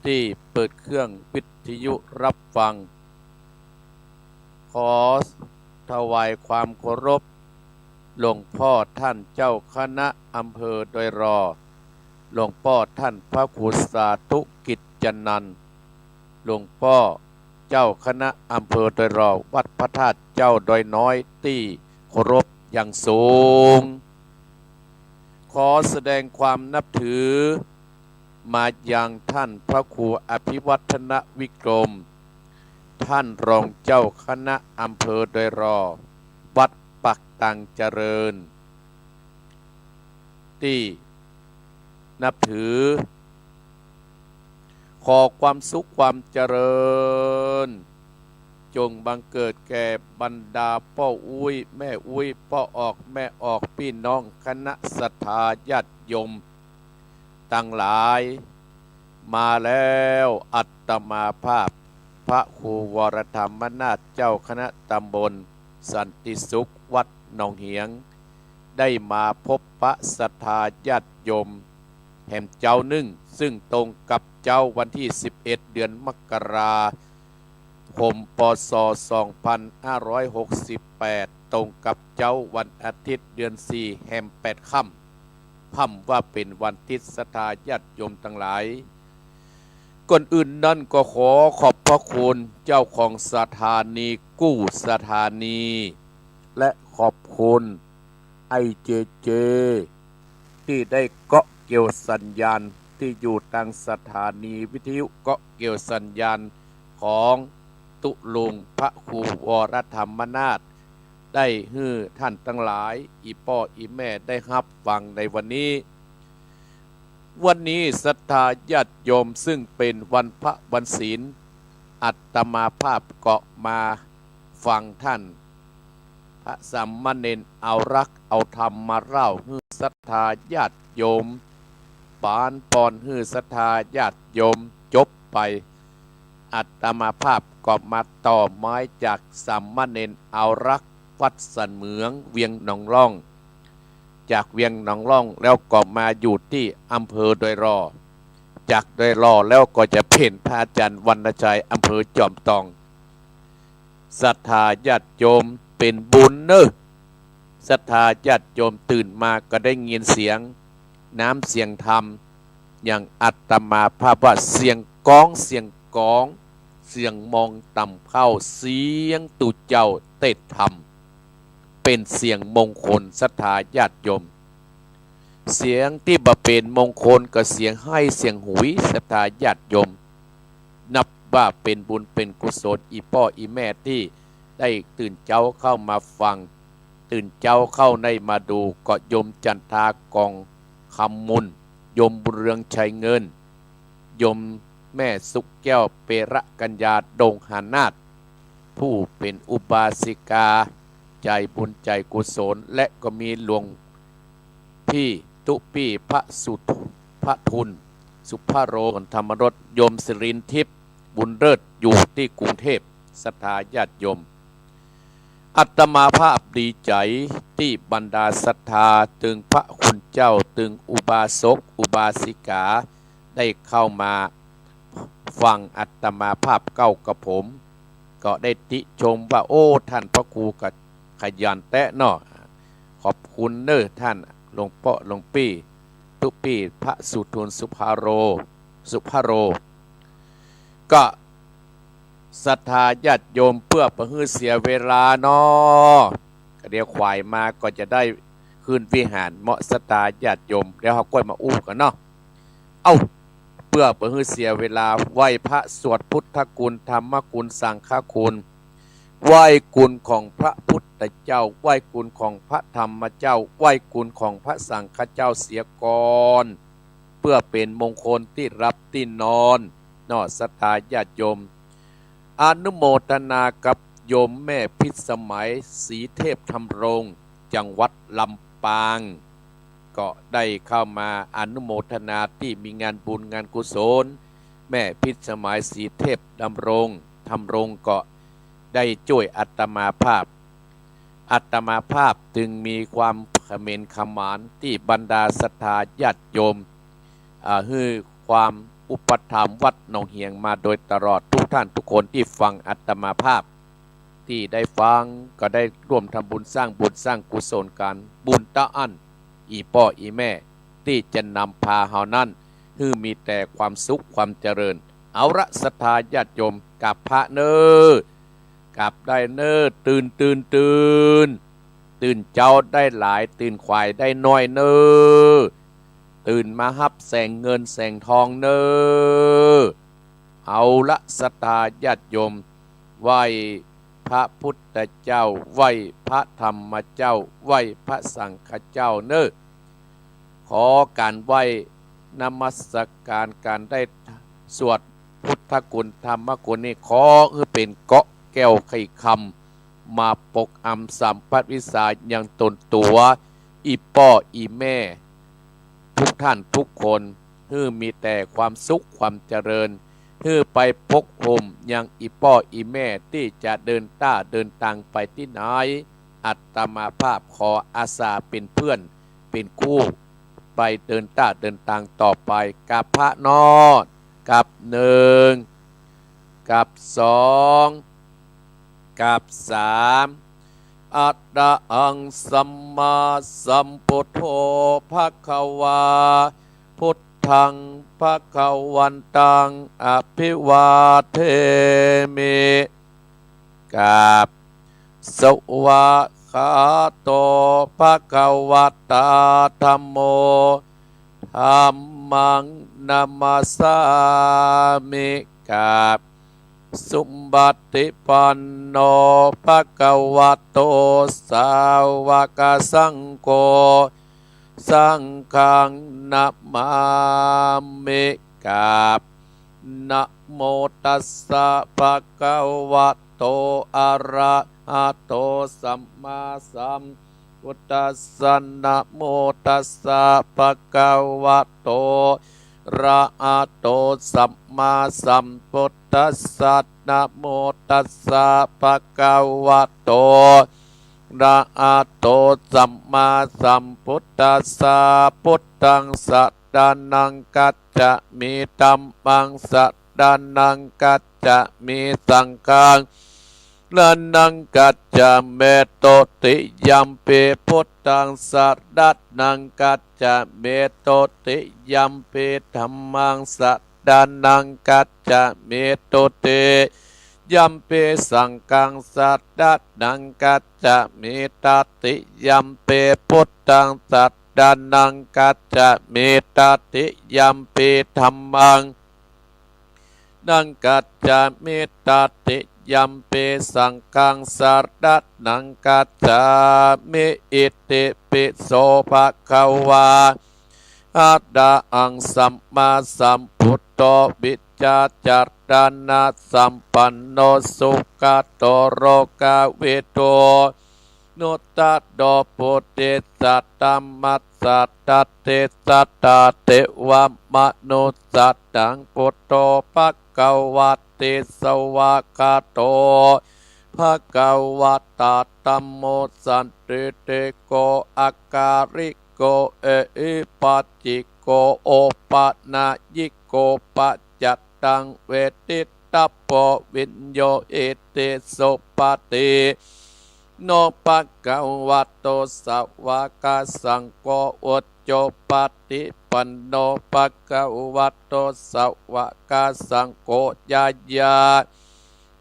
ที่เปิดเครื่องวิทยุรับฟังขอถวายความเคารพหลวงพ่อท่านเจ้าคณะอำเภอโดยรอหลวงพ่อท่านพระครูสาธุกิจจนันท์หลวงพ่อเจ้าคณะอำเภอโดยรอวัดพระธาตุเจ้าดอยน้อยที่เคารพอย่างสูงขอแสดงความนับถือมายังท่านพระครูอภิวัฒนวิกรมท่านรองเจ้าคณะอำเภอโดยรอวัดปักตังเจริญที่นับถือขอความสุขความเจริญจงบังเกิดแก่บรรดาพ่ออุ้ยแม่อุ้ยพ่อออกแม่ออกพี่น้องคณะศรัทธาญาติโยมตั้งหลายมาแล้วอัตมาภาพพระครูวรธรรมนาถเจ้าคณะตำบลสันติสุขวัดหนองเหียงได้มาพบพระศรัทธาญาติโยมแห่มเจ้านึ่งซึ่งตรงกับเจ้าวันที่11เดือนมกราคมพ.ศ. 2568ตรงกับเจ้าวันอาทิตย์เดือน4แห่ม8ค่ำค่ำว่าเป็นวันทิศศรัทธาญาติโยมทั้งหลายก่อนอื่นนั่นก็ขอขอบพระคุณเจ้าของสถานีกู้สถานีและขอบคุณไอเจเจที่ได้เกาะเกี่ยวสัญญาณที่อยู่ทางสถานีวิทยุเกาะเกี่ยวสัญญาณของตุลุงพระครูวรธรรมนาถได้ฮื้อท่านทั้งหลายอีพ่ออีแม่ได้รับฟังในวันนี้ศรัทธาญาติโยมซึ่งเป็นวันพระวันศีลอัตมาภาพเกาะมาฟังท่านพระสัมมาเนรเอารักเอาธรรมมาเล่าฮื้อศรัทธาญาติโยมปานปอนฮื้อศรัทธาญาติโยมจบไปอัตมาภาพก็มาต่อไม้จากสัมมาเนรเอารักวัดสันเหมืองเวียงหนองร่องจากเวียงหนองร่องแล้วก็มาอยู่ที่อำเภอโดยรอจากโดยรอแล้วก็จะเพ่นพระอาจารย์วรรณชัยอำเภอจอมทองศรัทธาญาติโยมเป็นบุญเนอะศรัทธาญาติโยมตื่นมาก็ได้ยินเสียงน้ำเสียงธรรมอย่างอัตมาภาพว่าเสียงก้องเสียงก้องเสียงมองต่ำเข้าเสียงตุเจ้าเตดธรรมเป็นเสียงมงคลศรัทธาญาติโยมเสียงที่บ่เป็นมงคลก็เสียงให้เสียงหุยศรัทธาญาติโยมนับว่าเป็นบุญเป็นกุศลอีพ่ออีแม่ที่ได้ตื่นเจ้าเข้ามาฟังตื่นเจ้าเข้าในมาดูก็โยมจันทากองคำมุนโยมบุญเรืองชัยเงินโยมแม่สุกแก้วเประกัญญาดงหานาถผู้เป็นอุบาสิกาใจบุญใจกุศลและก็มีหลวงพี่ตุปี้พระสุทพระทุนสุภโรธรรมรสโยมสิรินทิพย์บุญเลิศอยู่ที่กรุงเทพศรัทธาญาติโยมอัตมาภาพดีใจที่บรรดาศรัทธาตึงพระคุณเจ้าตึงอุบาสกอุบาสิกาได้เข้ามาฟังอัตมาภาพเก้ากับผมก็ได้ติชมว่าโอ้ท่านพระครูกับขยันแตะเนาะขอบคุณเนอท่านหลวงพ่อหลวงปี้ทุกปีพระสุทุนสุภโรก็ศรัทธาญาติโยมเพื่อประฮือเสียเวลาเนาะก็เดี๋ยวควายมาก็จะได้คืนวิหารเหมาะศรัทธาญาติโยมเดี๋ยวเขาก้อยมาอู้กันเนาะเพื่อประฮือเสียเวลาไหว้พระสวดพุทธคุณธรรมคุณสังฆคุณไหว้คุณของพระพุทธเจ้าไหว้คุณของพระธรรมเจ้าไหว้คุณของพระสังฆเจ้าเสียก่อนเพื่อเป็นมงคลที่รับที่นอนนอศรัทธาญาติโยมอนุโมทนากับโยมแม่พิสมัยศรีเทพธรรมรงค์จังหวัดลำปางก็ได้เข้ามาอนุโมทนาที่มีงานบุญงานกุศลแม่พิสมัยศรีเทพธรรมรงค์ก็ได้ช่วยอัตมาภาพจึงมีความเขมรขมานที่บรรดาศรัทธาญาติโยมฮือความ อุปถัมภ์วัดหนองเฮียงมาโดยตลอดทุกท่านทุกคนที่ฟังอาตมาภาพที่ได้ฟังก็ได้ร่วมทำบุญสร้างกุศลกันบุญตะอันอีพ่ออีแม่ที่จะนำพาเฮานั้นให้มีแต่ความสุขความเจริญเอาละศรัทธาญาติโยมกับพระเนกับได้เนตื่นเจ้าได้หลายตื่นควายได้น้อยตื่นมาฮับแสงเงินแสงทองเอาละศรัทธาญาติโยมไหว้พระพุทธเจ้าไหว้พระธรรมเจ้าไหว้พระสังฆเจ้าขอการไหว้นมัสการการได้สวดพุทธคุณธรรมคุณนี่ขอเป็นเกาะแก้วไข่คำมาปกอำสัมปัตวิสาอย่างตนตัวอีป้ออีแม่ทุกท่านทุกคนมีแต่ความสุขความเจริญไปพกห่มยังอีป้ออีแม่ที่จะเดินทางไปที่ไหนอัตมาภาพขออาสาเป็นเพื่อนเป็นคู่ไปเดินทางต่อไปกับพระนอดกับหนึ่งกับสองกับสามอัตตะอังสัมมาสัมพุทโธภควาพุทธังภควันตังอภิวาเทมิกับสวะคาโตภควตาธัมโมธัมมังนามัสสามิกับสุบัติปันโนภควโตสาวกสังโฆสังฆังนะมามิกับนะโมตัสสะภะคะวะโตอะระหะโตสัมมาสัมพุทธัสสะนะโมตัสสะภะคะวะโตอะระหะโตสัมมาสัมพุทธัสสะนะโมตัสสะภะคะวะโตอะระหะโตสัมมาสัมพุทธัสสะพุทธังสัตตานังกัจจะมิธัมมังสัตตานังกัจจะมิสังฆังนังกัจจะเมโตติยัมปิพุทธังสัตตานังกัจจะเมโตติยัมปิธัมมังสัตตานังกัจจะเมโตติยัมปิสังฆังสัตตานังกัจจะมิตติยัมปิพุทธังสัตตานังกัจจะมิตติยัมปิธัมมังนังกัจจะมิตติยัมปิสังฆังสัตตานังกัจจะมิอิติปิโสภควาอัตตะอังสัมมาสัมพุทโธวิจจาจัตตานะสัมปันโนสุขโตโรกาวิโตนุตตะโดปุติสัตตมัสสัตตเตสัตตเตวะมนุสัตตังพุทโธภควติสวากาโตภควตาธัมโมสันติเตโกอาการิโกเออิปัจจิโกโอปะนายิโกปัจจัตตังเวทิตาโปวิญโยเอเตสุปฏิโนภควโตสวากาสังโฆอุจโจปฏิปันโนภควโตสวากาสังโฆญาญา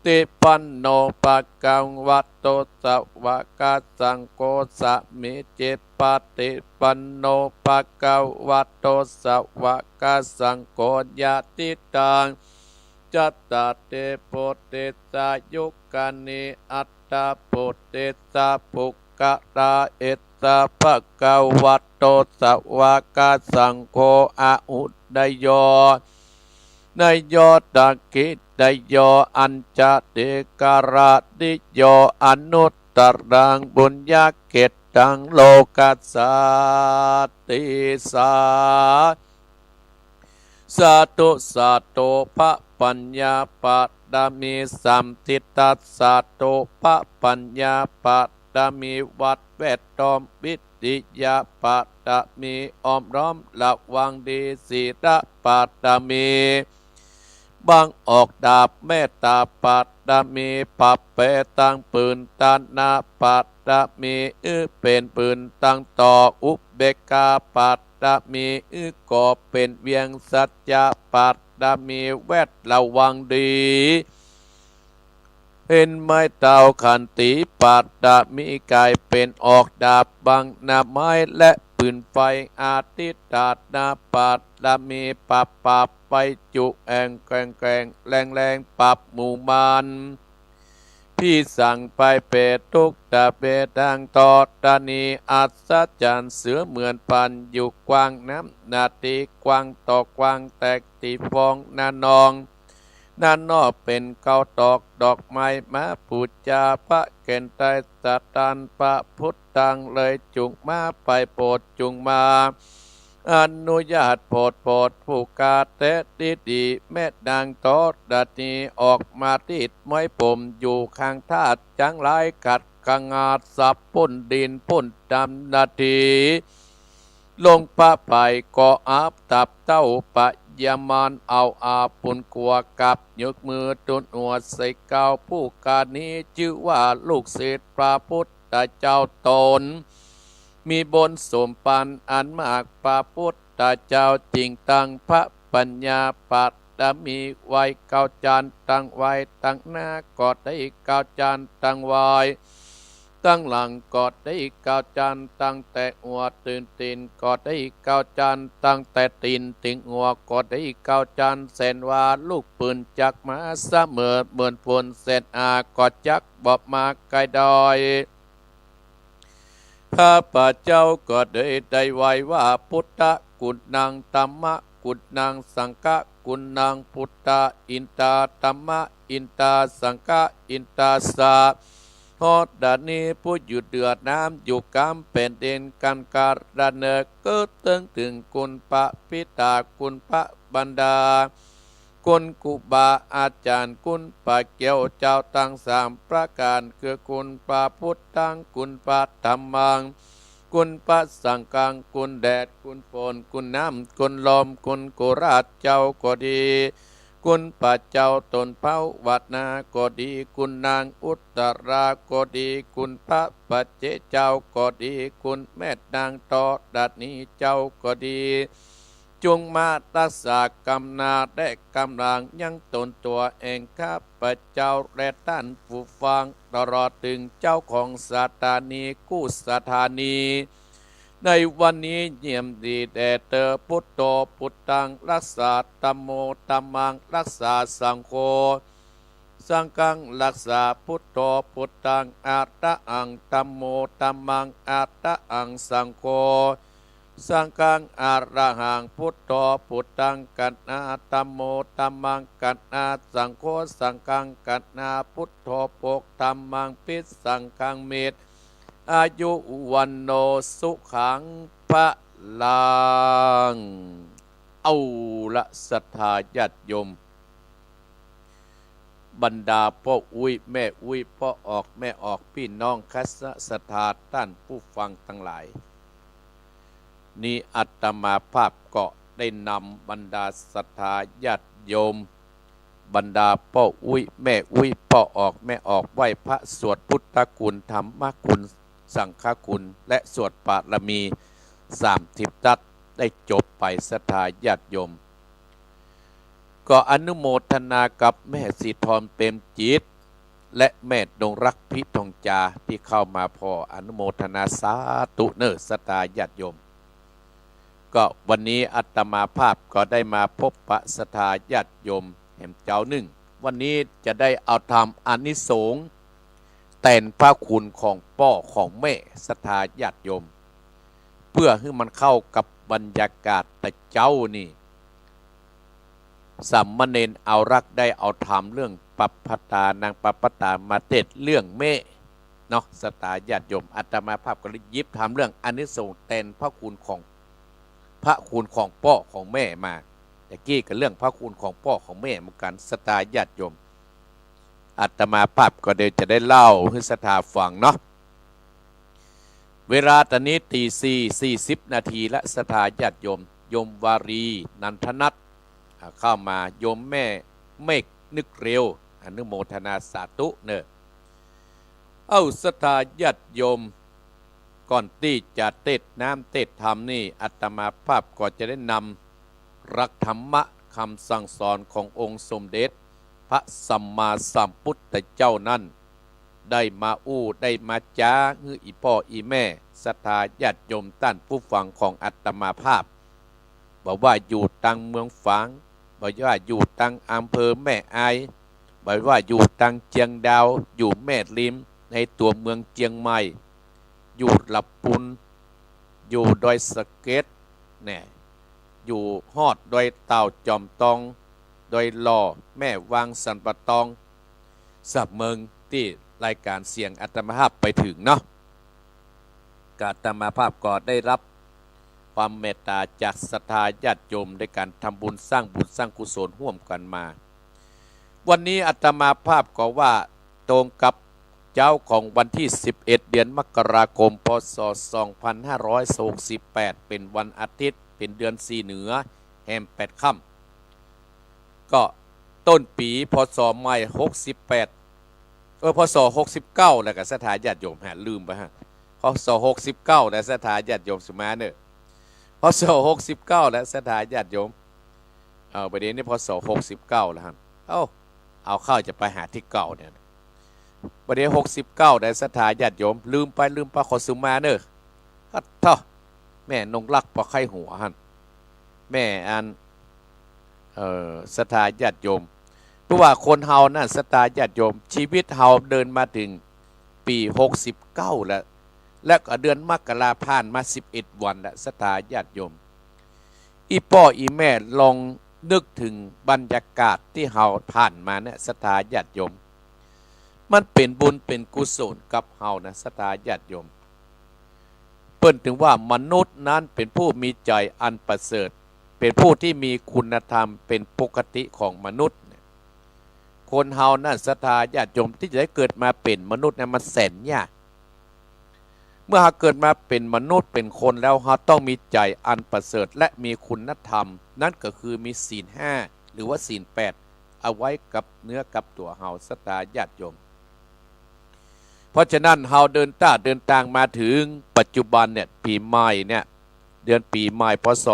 ติปันโนภควโตสวากาสังโฆสมิจิปฏิปันโนภควโตสวากาสังโฆญาติตังจัตตาเตปุติสายุกานิอัตตาปุติสาภุกะตาเอตตาภควโตสวากาสังโฆอาอุดโยนายโยตกิดโยอัญจเตการะดิโยอนุตตรังบุญญาเกตังโลกัสสติสาสาธุพระปัญญาปะดามิสัมทิตัสสะโตพระปัญญาปะดามิวัดแวดล้อมวิทยาปะด มีอ้อมร้อมระวังดีศีลปัตตมีบังออกดาบเมตตาปัตตมีปัปเปตังปืนตานาปัตตมีเป็นปืนตั้งต่ออุเบกขาปัตตมีก็เป็นเวียงสัจจะปัตตมีแวดระวังดีเห็นไม้เต่าขันติปัตตมีกายเป็นออกดาบบังนาไม้และปืนไฟอาทิตตานาปัตตมีปับไปจุแองแกงแรงปับหมู่มานพี่สั่งไปเปตทุกตะเปตังตอตานีอัศจรรย์เสือเหมือนปันอยู่กว้างน้ำนาตีกว้างต่อกว้างแตกตีฟองนานองนั่นนอเป็นเกาตอกดอกไม้มาปูจาพระเกณฑ์ไตสตันพระพุทธังเลยจุงมาไปโปรดจุงมาอนุญาตโปรดผู้กาเตดีแม่ดังโตดัดนี้ออกมาติดไม้ผมอยู่ข้างทาดจังไรกัดกังอาดสับปุ่นดินปุ่นดำนาทีลงปะไปก็อาบตับเต้าปะยามานเอาอาปุนกัวกับยกมือตุนหัวใส่เกาผู้กานี้ชื่อว่าลูกศิษย์พระพุทธเจ้าตนมีบนสมปันอันมากพระพุทธเจ้าจริงตั้งพระปัญญาปัตตมีไว้เก้าจานตั้งไว้ตั้งหน้ากอดได้เก้าจานตั้งไว้ตั้งหลังกอดได้เก้าจานตั้งแต่หัวตื่นตีนกอดได้เก้าจานตั้งแต่ตีนติงหัวกอดได้เก้าจานเส้นว่าลูกปืนจักมาเสมอเหมือนพลเส้นอากอดจักบอบมาไกลดอยข้าพเจ้าก็ได้ไว้ว่าพุทธกุณังธัมมะกุณังสังฆกุณังพุทธอินตาธัมมะอินตาสังฆอินตาสาฮอดดานี้ผู้อยู่เดือดน้ำอยู่กำเป็นเด่นกันการดานเนกเกิดถึงคุณพระพิตาคุณพระบรรดาคุณกุบาอาจารย์คุณพระเกี่ยวเจ้าตั้งสามประการคือคุณพระพุทธังคุณพระธรรมังคุณพระสังฆังคุณแดดคุณฝนคุณน้ำคุณลมคุณกุราชเจ้าก็ดีคุณพระเจ้าตนเผาวัดนาก็ดีคุณนางอุตราก็ดีคุณพระปัจเจเจ้าก็ดีคุณแม่นางตอดัดนี้เจ้าก็ดีจงมารักษากำนาได้กำลังยังตนตัวเองข้าพเจ้าและท่านผู้ฟังตลอดถึงเจ้าของสถานีกู้สถานีในวันนี้เยี่ยมดีแด่เธอพุทโธพุทธังรักษาธัมโมธัมมังรักษาสังโฆสังฆังรักษาพุทโธพุทธังอัตตะอังธัมโมธัมมังอัตตะอังสังโฆสังฆังอะระหังพุทโธพุทธังกัณณาธัมโมธัมมังกัณณาสังโฆสังฆังกัณณาพุทโธปกธัมมังปิสังฆังเมตอายุวันโนสุขังพระลังเอาละศรัทธาญาติโยมบรรดาพ่ออุ้ยแม่อุ้ยพ่อออกแม่ออกพี่น้องคัสศรัทธาท่านผู้ฟังทั้งหลายนี้อาตมาภาพก็ได้นำบรรดาศรัทธาญาติโยมบรรดาพ่ออุ้ยแม่อุ้ยพ่อออกแม่ออกไหว้พระสวดพุทธคุณธรรมคุณสังฆคุณและสวดปารมี30 ทัศได้จบไปศรัทธาญาติโยมก็อนุโมทนากับแม่สีทองเต็มจิตและแม่ดงรักพิทองจาที่เข้ามาพออนุโมทนาสาธุเนอศรัทธาญาติโยมก็วันนี้อาตมาภาพก็ได้มาพบปะศรัทธาญาติโยมแห่งเจ้าหนึ่งวันนี้จะได้เอาทำอานิสงส์แต่นพระคุณของพ่อของแม่ศรัทธาญาติโยมเพื่อให้มันเข้ากับบรรยากาศแต่เจ้านี่สามเณรเอารักได้เอาทำเรื่องปัปปตานางปัปปตามาเทศเรื่องแม่เนาะศรัทธาญาติโยมอาตมาภาพก็เลยยิบทำเรื่องอานิสงส์แต่นพระคุณของพ่อของแม่มาแต่กี้กับเรื่องพระคุณของพ่อของแม่เหมือนกันศรัทธาญาติโยมอาตมาภาพก็เดี๋ยวจะได้เล่าให้ศรัทธาฟังเนาะ เวลาตอนนี้ตี4:40และศรัทธาญาติโยมโยมวารีนันทนัทเข้ามาโยมแม่เมฆนึกเร็วอนุโมทนาสาธุเนอะศรัทธาญาติโยมก่อนที่จะเทศน้ำเทศธรรมนี่อาตมาภาพก็จะได้นำรักธรรมะคำสั่งสอนขององค์สมเด็จพระสัมมาสัมพุทธเจ้านั้นได้มาได้มาจ้าฮืออีพ่ออีแม่ศรัทธาญาติโยมท่านผู้ฟังของอาตมาภาพบอกว่าอยู่ตังเมืองฝางบอกว่าอยู่ตังอำเภอแม่อายบอกว่าอยู่ตังเจียงดาวอยู่แม่ริมในตัวเมืองเจียงใหม่อยู่หลับปุนอยู่ดอยสะเก็ดเนี่ยอยู่ฮอดดอยเต่าจอมตองดอยหล่อแม่วางสันปะตองสับเมืองที่รายการเสียงอาตมาภาพไปถึงเนาะอาตมาภาพก็ได้รับความเมตตาจากศรัทธาญาติโยมในการทำบุญสร้างกุศลร่วมกันมาวันนี้อาตมาภาพก็ว่าตรงกับเจ้าของวันที่11เดือนมกราคมพศ2568เป็นวันอาทิตย์เป็นเดือน4เหนือแห่ม8ค่ำก็ต้นปีพศใหม่68พศ69แล้วก็ศรัทธาญาติโยมลืมไปฮะพศ69และศรัทธาญาติโยมสมาเนอะพศ69และศรัทธาญาติโยมประเด็นนี้พศ69แล้วฮะเอาเข้าจะไปหาที่เก่าเนี่ยประเดี๋ยว69ได้ศรัทธาญาติโยมลืมไปขอสุมาเนอะท่อแม่นงรักปะไข่หัวหันแม่อันศรัทธาญาติโยมเพราะว่าคนเฮานั่นศรัทธาญาติโยมชีวิตเฮาเดินมาถึงปี69แล้วก็เดือนมกราผ่านมา11วันแล้วศรัทธาญาติโยมอีพ่ออีแม่ลองนึกถึงบรรยากาศที่เฮาผ่านมาเนี่ยศรัทธาญาติโยมมันเป็นบุญเป็นกุศลกับเฮานะศรัทธาญาติโยมเปิ้นถึงว่ามนุษย์นั้นเป็นผู้มีใจอันประเสริฐเป็นผู้ที่มีคุณธรรมเป็นปกติของมนุษย์คนเฮานั่นศรัทธาญาติโยมที่จะได้เกิดมาเป็นมนุษย์เนี่ยมันแสนยากเมื่อเฮาเกิดมาเป็นมนุษย์เป็นคนแล้วเฮาต้องมีใจอันประเสริฐและมีคุณธรรมนั่นก็คือมีศีล5หรือว่าศีล8เอาไว้กับเนื้อกับตัวเฮาศรัทธาญาติโยมเพราะฉะนั้นเฮาเดินทางมาถึงปัจจุบันเนี่ยปีใหม่เนี่ยเดือนปีใหม่พศ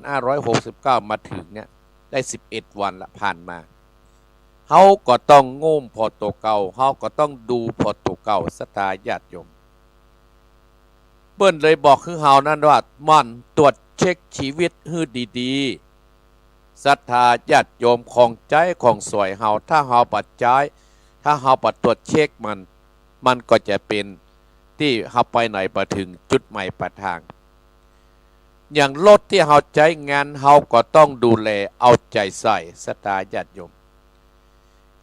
2569มาถึงเนี่ยได้11วันละผ่านมาเฮาก็ต้องโง่มพอตัวเก่าเฮาก็ต้องดูพอตัวเก่าศรัทธาญาติโยมเปิ้นเลยบอกคือเฮานั่นว่ามันตรวจเช็คชีวิตให้ดีๆศรัทธาญาติโยมของใจของสวยเฮาถ้าเฮาปัดใจถ้าเฮาปัดตรวจเช็คมันก็จะเป็นที่เฮาไปไหนไปถึงจุดหมายปลายทางอย่างรถที่เฮาใช้งานเฮาก็ต้องดูแลเอาใจใส่ศรัทธาญาติโยม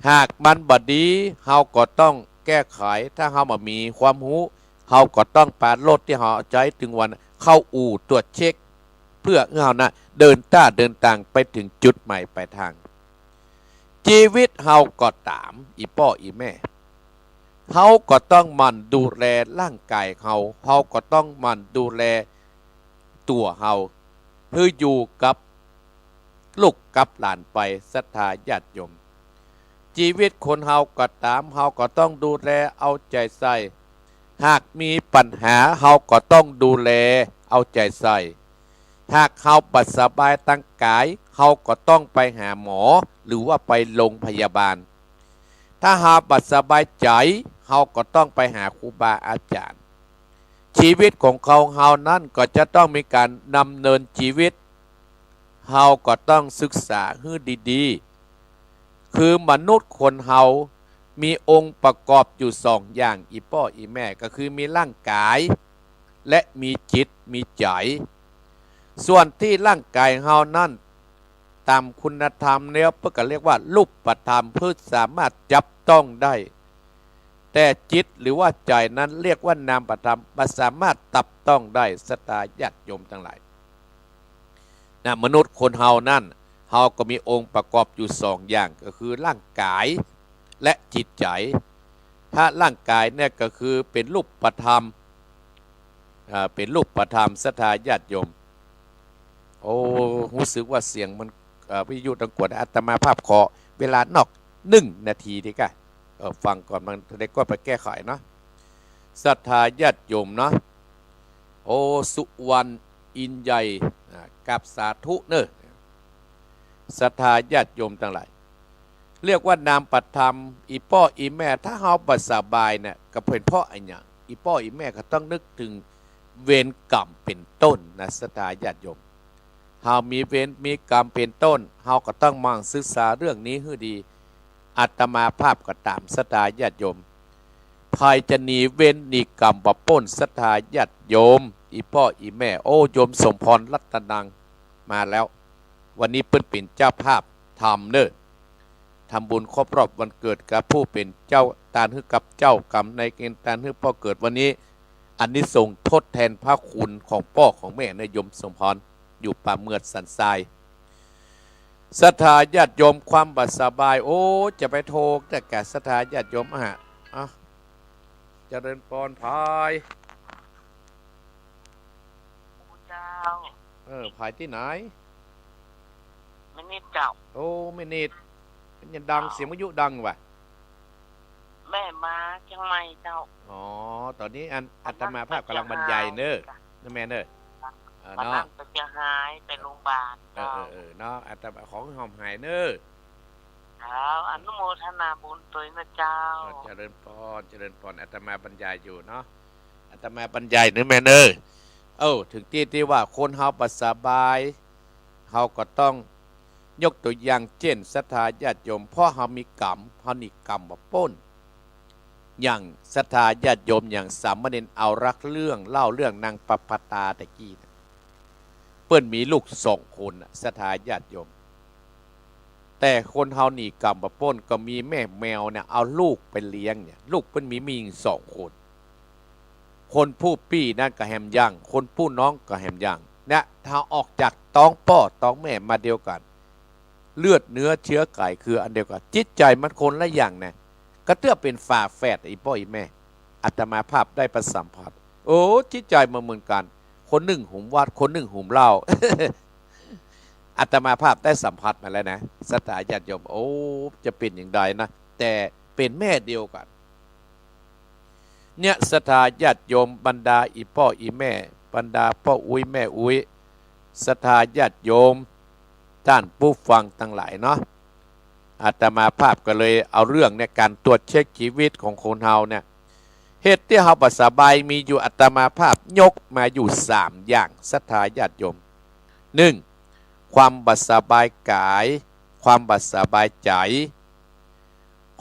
หากมันบ่ดีเฮาก็ต้องแก้ไขถ้าเฮาบ่มีความรู้เฮาก็ต้องปารถที่เฮาใช้ถึงวันเข้าอู่ตรวจเช็คเพื่อเฮานะเดินทางไปถึงจุดหมายปลายทางชีวิตเฮาก็ตามอีพ่ออีแม่เฮาก็ต้องมันดูแลร่างกายเฮาก็ต้องมันดูแลตัวเฮาเพื่ออยู่กับลูกกับหลานไปศรัทธาญาติโยมชีวิตคนเฮาก็ตามเฮาก็ต้องดูแลเอาใจใส่หากมีปัญหาเฮาก็ต้องดูแลเอาใจใส่หากเฮาบ่สบายตั้งกายเฮาก็ต้องไปหาหมอหรือว่าไปโรงพยาบาลถ้าหาบ่สบายใจเฮาก็ต้องไปหาครูบาอาจารย์ชีวิตของเฮานั้นก็จะต้องมีการดำเนินชีวิตเฮาก็ต้องศึกษาให้ดีๆคือมนุษย์คนเฮามีองค์ประกอบอยู่2อย่างอีพ่ออีแม่ก็คือมีร่างกายและมีจิตมีใจส่วนที่ร่างกายเฮานั้นตามคุณธรรมเนี่ยเพื่อก็เรียกว่ารูปธรรมเพื่อสามารถจับต้องได้แต่จิตหรือว่าใจนั้นเรียกว่านามธรรมมันสามารถตับต้องได้ศรัทธาญาติโยมทั้งหลายนะมนุษย์คนเฮานั่นเฮาก็มีองค์ประกอบอยู่2อย่างก็คือร่างกายและจิตใจถ้าร่างกายเนี่ยก็คือเป็นรูปธรรม เป็นรูปประธรรมศรัทธาญาติโยมโอ้รู้สึกว่าเสียงมันวิทยุดังกวดอาตมาภาพขอเวลานอก1 นาทีดีกะฟังก่อนมันได้ก็ไปแก้ไขเนาะศรัทธาญาติโยมเนาะโอสุวรรณอินใหญ่กับสาธุเนอะศรัทธาญาติโยมทั้งหลายเรียกว่านามปัตธรรมอีป้ออีแม่ถ้าเฮาบ่สบายเนี่ยก็เป็นเพราะไอ้หยังอีป้ออีแม่ก็ต้องนึกถึงเวรกรรมเป็นต้นนะศรัทธาญาติโยมเฮามีเวรมีกรรมเป็นต้นเฮาก็ต้องมั่งศึกษาเรื่องนี้ให้ดีอาตมาภาพก็ตามศรัทธาญาติโยมภายจะหนีเวรหนีกรรมบ่ป้นศรัทธาญาติโยมอีพ่ออีแม่โอ้โยมสมพรรัตนังมาแล้ววันนี้เปิ้นเป็นเจ้าภาพทำเนอะทำบุญครบรอบวันเกิดกับผู้เป็นเจ้าตาลฮึกับเจ้ากรรมในเกณฑ์ตาลฮึพ่อเกิดวันนี้อันนี้ส่งทดแทนพระคุณของพ่อของแม่ในยมสมพรอยู่ป่าเมือดสันทรายศรัทธาญาติโยมความบัดสบายโอ้จะไปโทกแต่แก่ศรัทธาญาติโยมเจริญพรพายเจ้าพายที่ไหนไม่นิดเจ้าโอ้ไม่นิดเป็นยังดังเสียงวิทยุดังว่ะแม่มาเชียงใหม่เจ้าอ๋อตอนนี้อาตมาภาพกำลังบรรยายเนอะนะแม่เนอะเนาะไปเชียงรายไปโรงพยาบาลเนาะอาตมาของหอมหายเนอะครับอนุโมทนาบุญตัวนะเจ้าเจริญพรเจริญพรอาตมาบรรยายอยู่เนาะอาตมาบรรยายเนอะแม่เนอะถึงที่ว่าคนเฮาบ่สบายเฮาก็ต้องยกตัวอย่างเช่นศรัทธาญาติโยมเพราะเฮามีกรรมเฮานี่กรรมบ่ป้นอย่างศรัทธาญาติโยมอย่างสามเณรเอารักเรื่องเล่าเรื่องนางปปตาตะกี้เปิ้นมีลูก2 คนศรัทธาญาติโยมแต่คนเฮานี่กรรมบ่ป้นก็มีแม่แมวเนี่ยเอาลูกไปเลี้ยงเนี่ยลูกเปิ้นมี2 คนคนผู้ปี้นั่นก็แหมย่างคนผู้น้องก็แหมย่างเนี่ยถ้าออกจากท้องพ่อท้องแม่มาเดียวกันเลือดเนื้อเชื้อไก่คืออันเดียวกันจิตใจมันคนละอย่างนะก็เตื้อเป็นฝาแฝดอีพ่ออีแม่อาตมาภาพได้ประสัมผัสโอ้จิตใจมาเหมือนกันคนหนึ่งหุมวัดคนหนึ่งหุมเหล้า อาตมาภาพได้สัมผัสมาแล้วนะศรัทธาญาติโยมโอ้จะเป็นอย่างไรนะแต่เป็นแม่เดียวกันเนี่ยศรัทธาญาติโยมบรรดาอีพ่ออีแม่บรรดาพ่ออุ้ยแม่อุ้ยศรัทธาญาติโยมท่านผู้ฟังทั้งหลายเนาะอาตมาภาพก็เลยเอาเรื่องในการตรวจเช็คชีวิตของคนเฮาเนี่ยเหตุที่เฮาบ่สบายมีอยู่อาตมาภาพยกมาอยู่3 อย่างศรัทธาญาติโยม1ความบ่สบายกายความบ่สบายใจ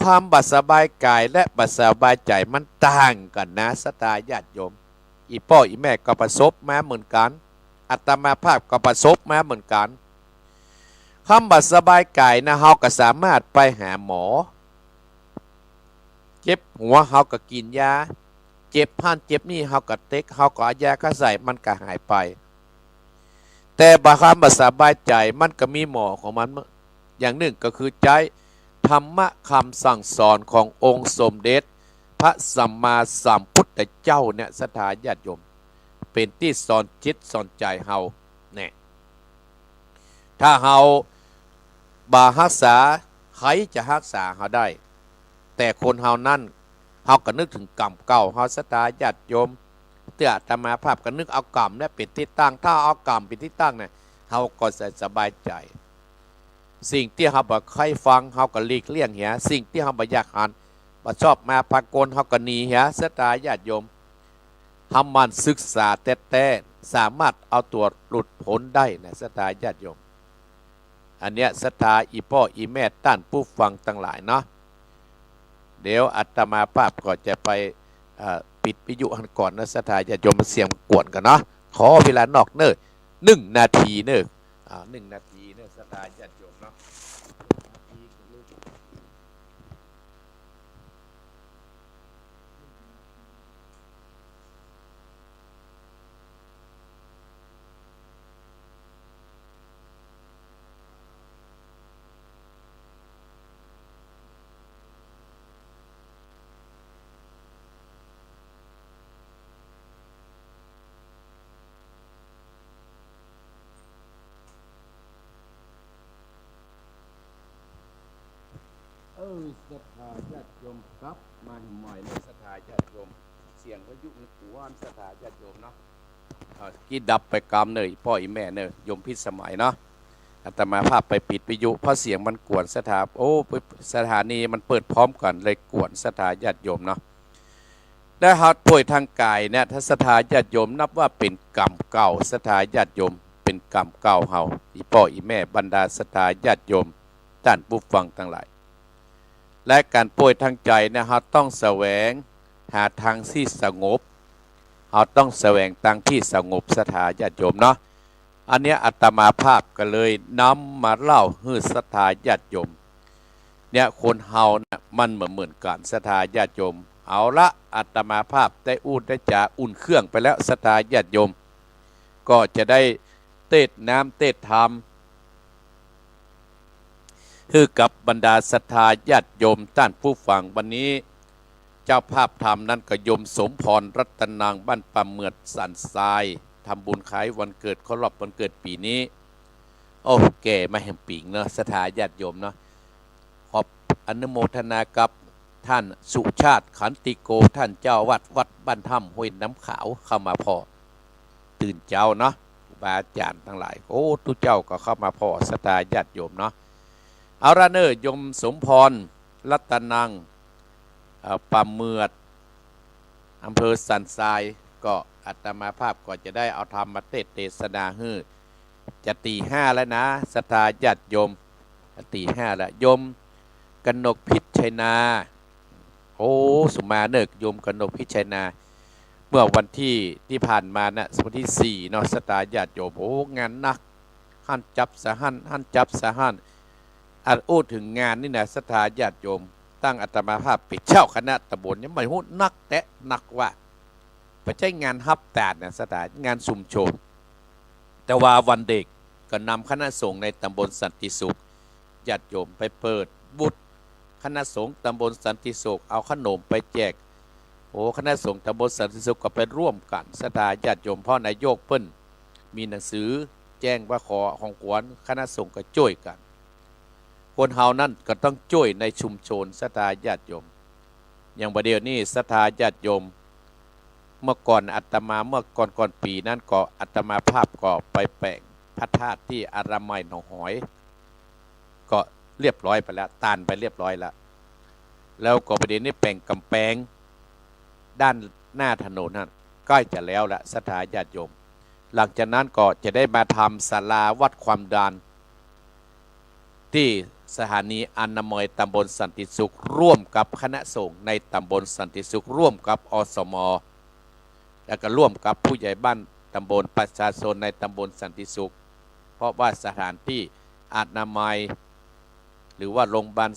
ความบ่สบายกายและบ่สบายใจมันต่างกันนะศรัทธาญาติโยมอีพ่ออีแม่ก็ประสบมาเหมือนกันอาตมาภาพก็ประสบมาเหมือนกันความบ่สบายกายนะเฮาก็สามารถไปหาหมอเจ็บหัวเฮาก็กินยาเจ็บพันเจ็บนี่เฮาก็เต็กเฮาก็เอายาเข้าใส่มันก็หายไปแต่ความบ่สบายใจมันก็มีหมอของมันอย่างหนึ่งก็คือใจธรรมะคำสั่งสอนขององค์สมเด็จพระสัมมาสัมพุทธเจ้าเนี่ยศรัทธาญาติโยมเป็นที่สอนจิตสอนใจเฮาเนี่ยถ้าเฮาบ่รักษาใครจะรักษาเฮาได้แต่คนเฮานั่นเฮาก็นึกถึงกรรมเก่าเฮาศรัทธาญาติโยมเตื้ออาตมาภาพก็นึกเอากรรมเนี่ยเป็นที่ตั้งถ้าเอากรรมเป็นที่ตั้งเนี่ยเฮาก็จะสบายใจสิ่งที่เฮาบ่ใครฟังเฮาก็หลีกเลี่ยงเหียสิ่งที่เฮาบ่อยากอ่านบ่ชอบมาพากลเฮาก็หนีเหียศรัทธาญาติโยมเฮามันศึกษาแต่สามารถเอาตัวหลุดพ้นได้นะศรัทธาญาติโยมอันเนี้ยศรัทธาอีพ่ออีแม่ท่านผู้ฟังทั้งหลายเนาะเดี๋ยวอาตมาภาพก็จะไปปิดวิทยุก่อนนะศรัทธาญาติโยมมาเสียงกวนกันเนาะขอเวลานอกเนิ่1 นาทีเนิ่1 นาทีเนิ่ศรัทธาญาติโยมเนาะ ศรัทธาญาติโยมครับมาใหม่เลยศรัทธาญาติโยมเสียงวิทยุนึกว่านศรัทธาญาติโยมเนาะกี่ดับไปกรรมเนยพ่ออีแม่เนยโยมพิสมัยเนาะอาตมาภาพไปปิดวิทยุเพราะเสียงมันกวนสถาสถานีมันเปิดพร้อมกันเลยกวนศรัทธาญาติโยมเนาะได้หัดป่วยทางกายเนี่ยถ้าศรัทธาญาติโยมนับว่าเป็นกรรมเก่าศรัทธาญาติโยมเป็นกรรมเก่าเฮาอีพ่ออีแม่บรรดาศรัทธาญาติโยมท่านผู้ฟังทั้งหลายและการป่วยทางใจนะเราต้องแสวงหาทางที่สงบเราต้องแสวงทางที่สงบศรัทธาญาติโยมเนาะอันนี้อาตมาภาพก็เลยนำมาเล่าให้ศรัทธาญาติโยมเนี่ยคนเฮานะมันเหมือนกันศรัทธาญาติโยมเอาละอาตมาภาพได้อุ่นได้จ่าอุ่นเครื่องไปแล้วศรัทธาญาติโยมก็จะได้เทศน้ำเทศธรรมคือกับบรรดาศรัทธาญาติโยมท่านผู้ฟังวันนี้เจ้าภาพธรรมนั้นก็โยมสมพรรัตนางบ้านป่าเมือดสันทรายทำบุญขายวันเกิดครบรอบวันเกิดปีนี้โอ้แก่มาแห่งปิงเนาะศรัทธาญาติโยมเนาะขอบอนุโมทนากับท่านสุชาติขันติโกท่านเจ้าวัดบ้านถ้ำห้วยน้ำขาวเข้ามาพอตื่นเจ้าเนาะบาอาจารย์ทั้งหลายโอ้ทุกเจ้าก็เข้ามาพอศรัทธาญาติโยมเนาะเอาละเนอยมสมพรรัตนังป่าเมือดอำเภอสันทรายก็อาตมาภาพก็จะได้เอาธรรมมาเทศนาฮือจะตีห้าแล้วนะศรัทธาญาติโยมตีห้าแล้วโยมกนกพิชัยนาโอ้สุมาเนกโยมกนกพิชัยนาเมื่อวันที่ผ่านมานะวันที่4เนาะศรัทธาญาติโยมโอ้งานนักหั่นจับสะหั่นจับสะหั่นอัดอู้ถึงงานนี่นะศรัทธาญาติโยมตั้งอาตมาภาพปิดเช่าคณะตำบลยังไม่หูนักแต่นักว่าไม่ใช่งานฮับแต่นะศรัทธางานสุมโชนแต่ว่าวันเด็กก็นำคณะสงฆ์ในตำบลสันติสุขญาติโยมไปเปิดบุตรคณะสงฆ์ตำบลสันติสุขเอาขนมไปแจกโอ้คณะสงฆ์ตำบลสันติสุขก็ไปร่วมกันศรัทธาญาติโยมพ่อนายกเปิ้นมีหนังสือแจ้งว่าขอของขวัญคณะสงฆ์ก็ช่วยกันคนเฮานั่นก็ต้องช่วยในชุมชนศรัทธาญาติโยมอย่างประเดี๋ยวนี้ศรัทธาญาติโยมเมื่อก่อนอาตมาเมื่อก่อนปีนั้นก็อาตมาภาพก็ไปแปลงพระธาตุที่อารามัยหนองหอยก็เรียบร้อยไปแล้วตานไปเรียบร้อยแล้วก็ประเดี๋ยวนี้แปลงกำแพงด้านหน้าถนนนั่นใกล้จะแล้วละศรัทธาญาติโยมหลังจากนั้นก็จะได้มาทำศาลาวัดความดันที่สถานีอนามัยตำบลสันติสุขร่วมกับคณะสงฆ์ในตำบลสันติสุขร่วมกับอสม.แล้วก็ร่วมกับผู้ใหญ่บ้านตำบลประชาชนในตำบลสันติสุขเพราะว่าสถานที่อนามัยหรือว่าโรงพยาบาล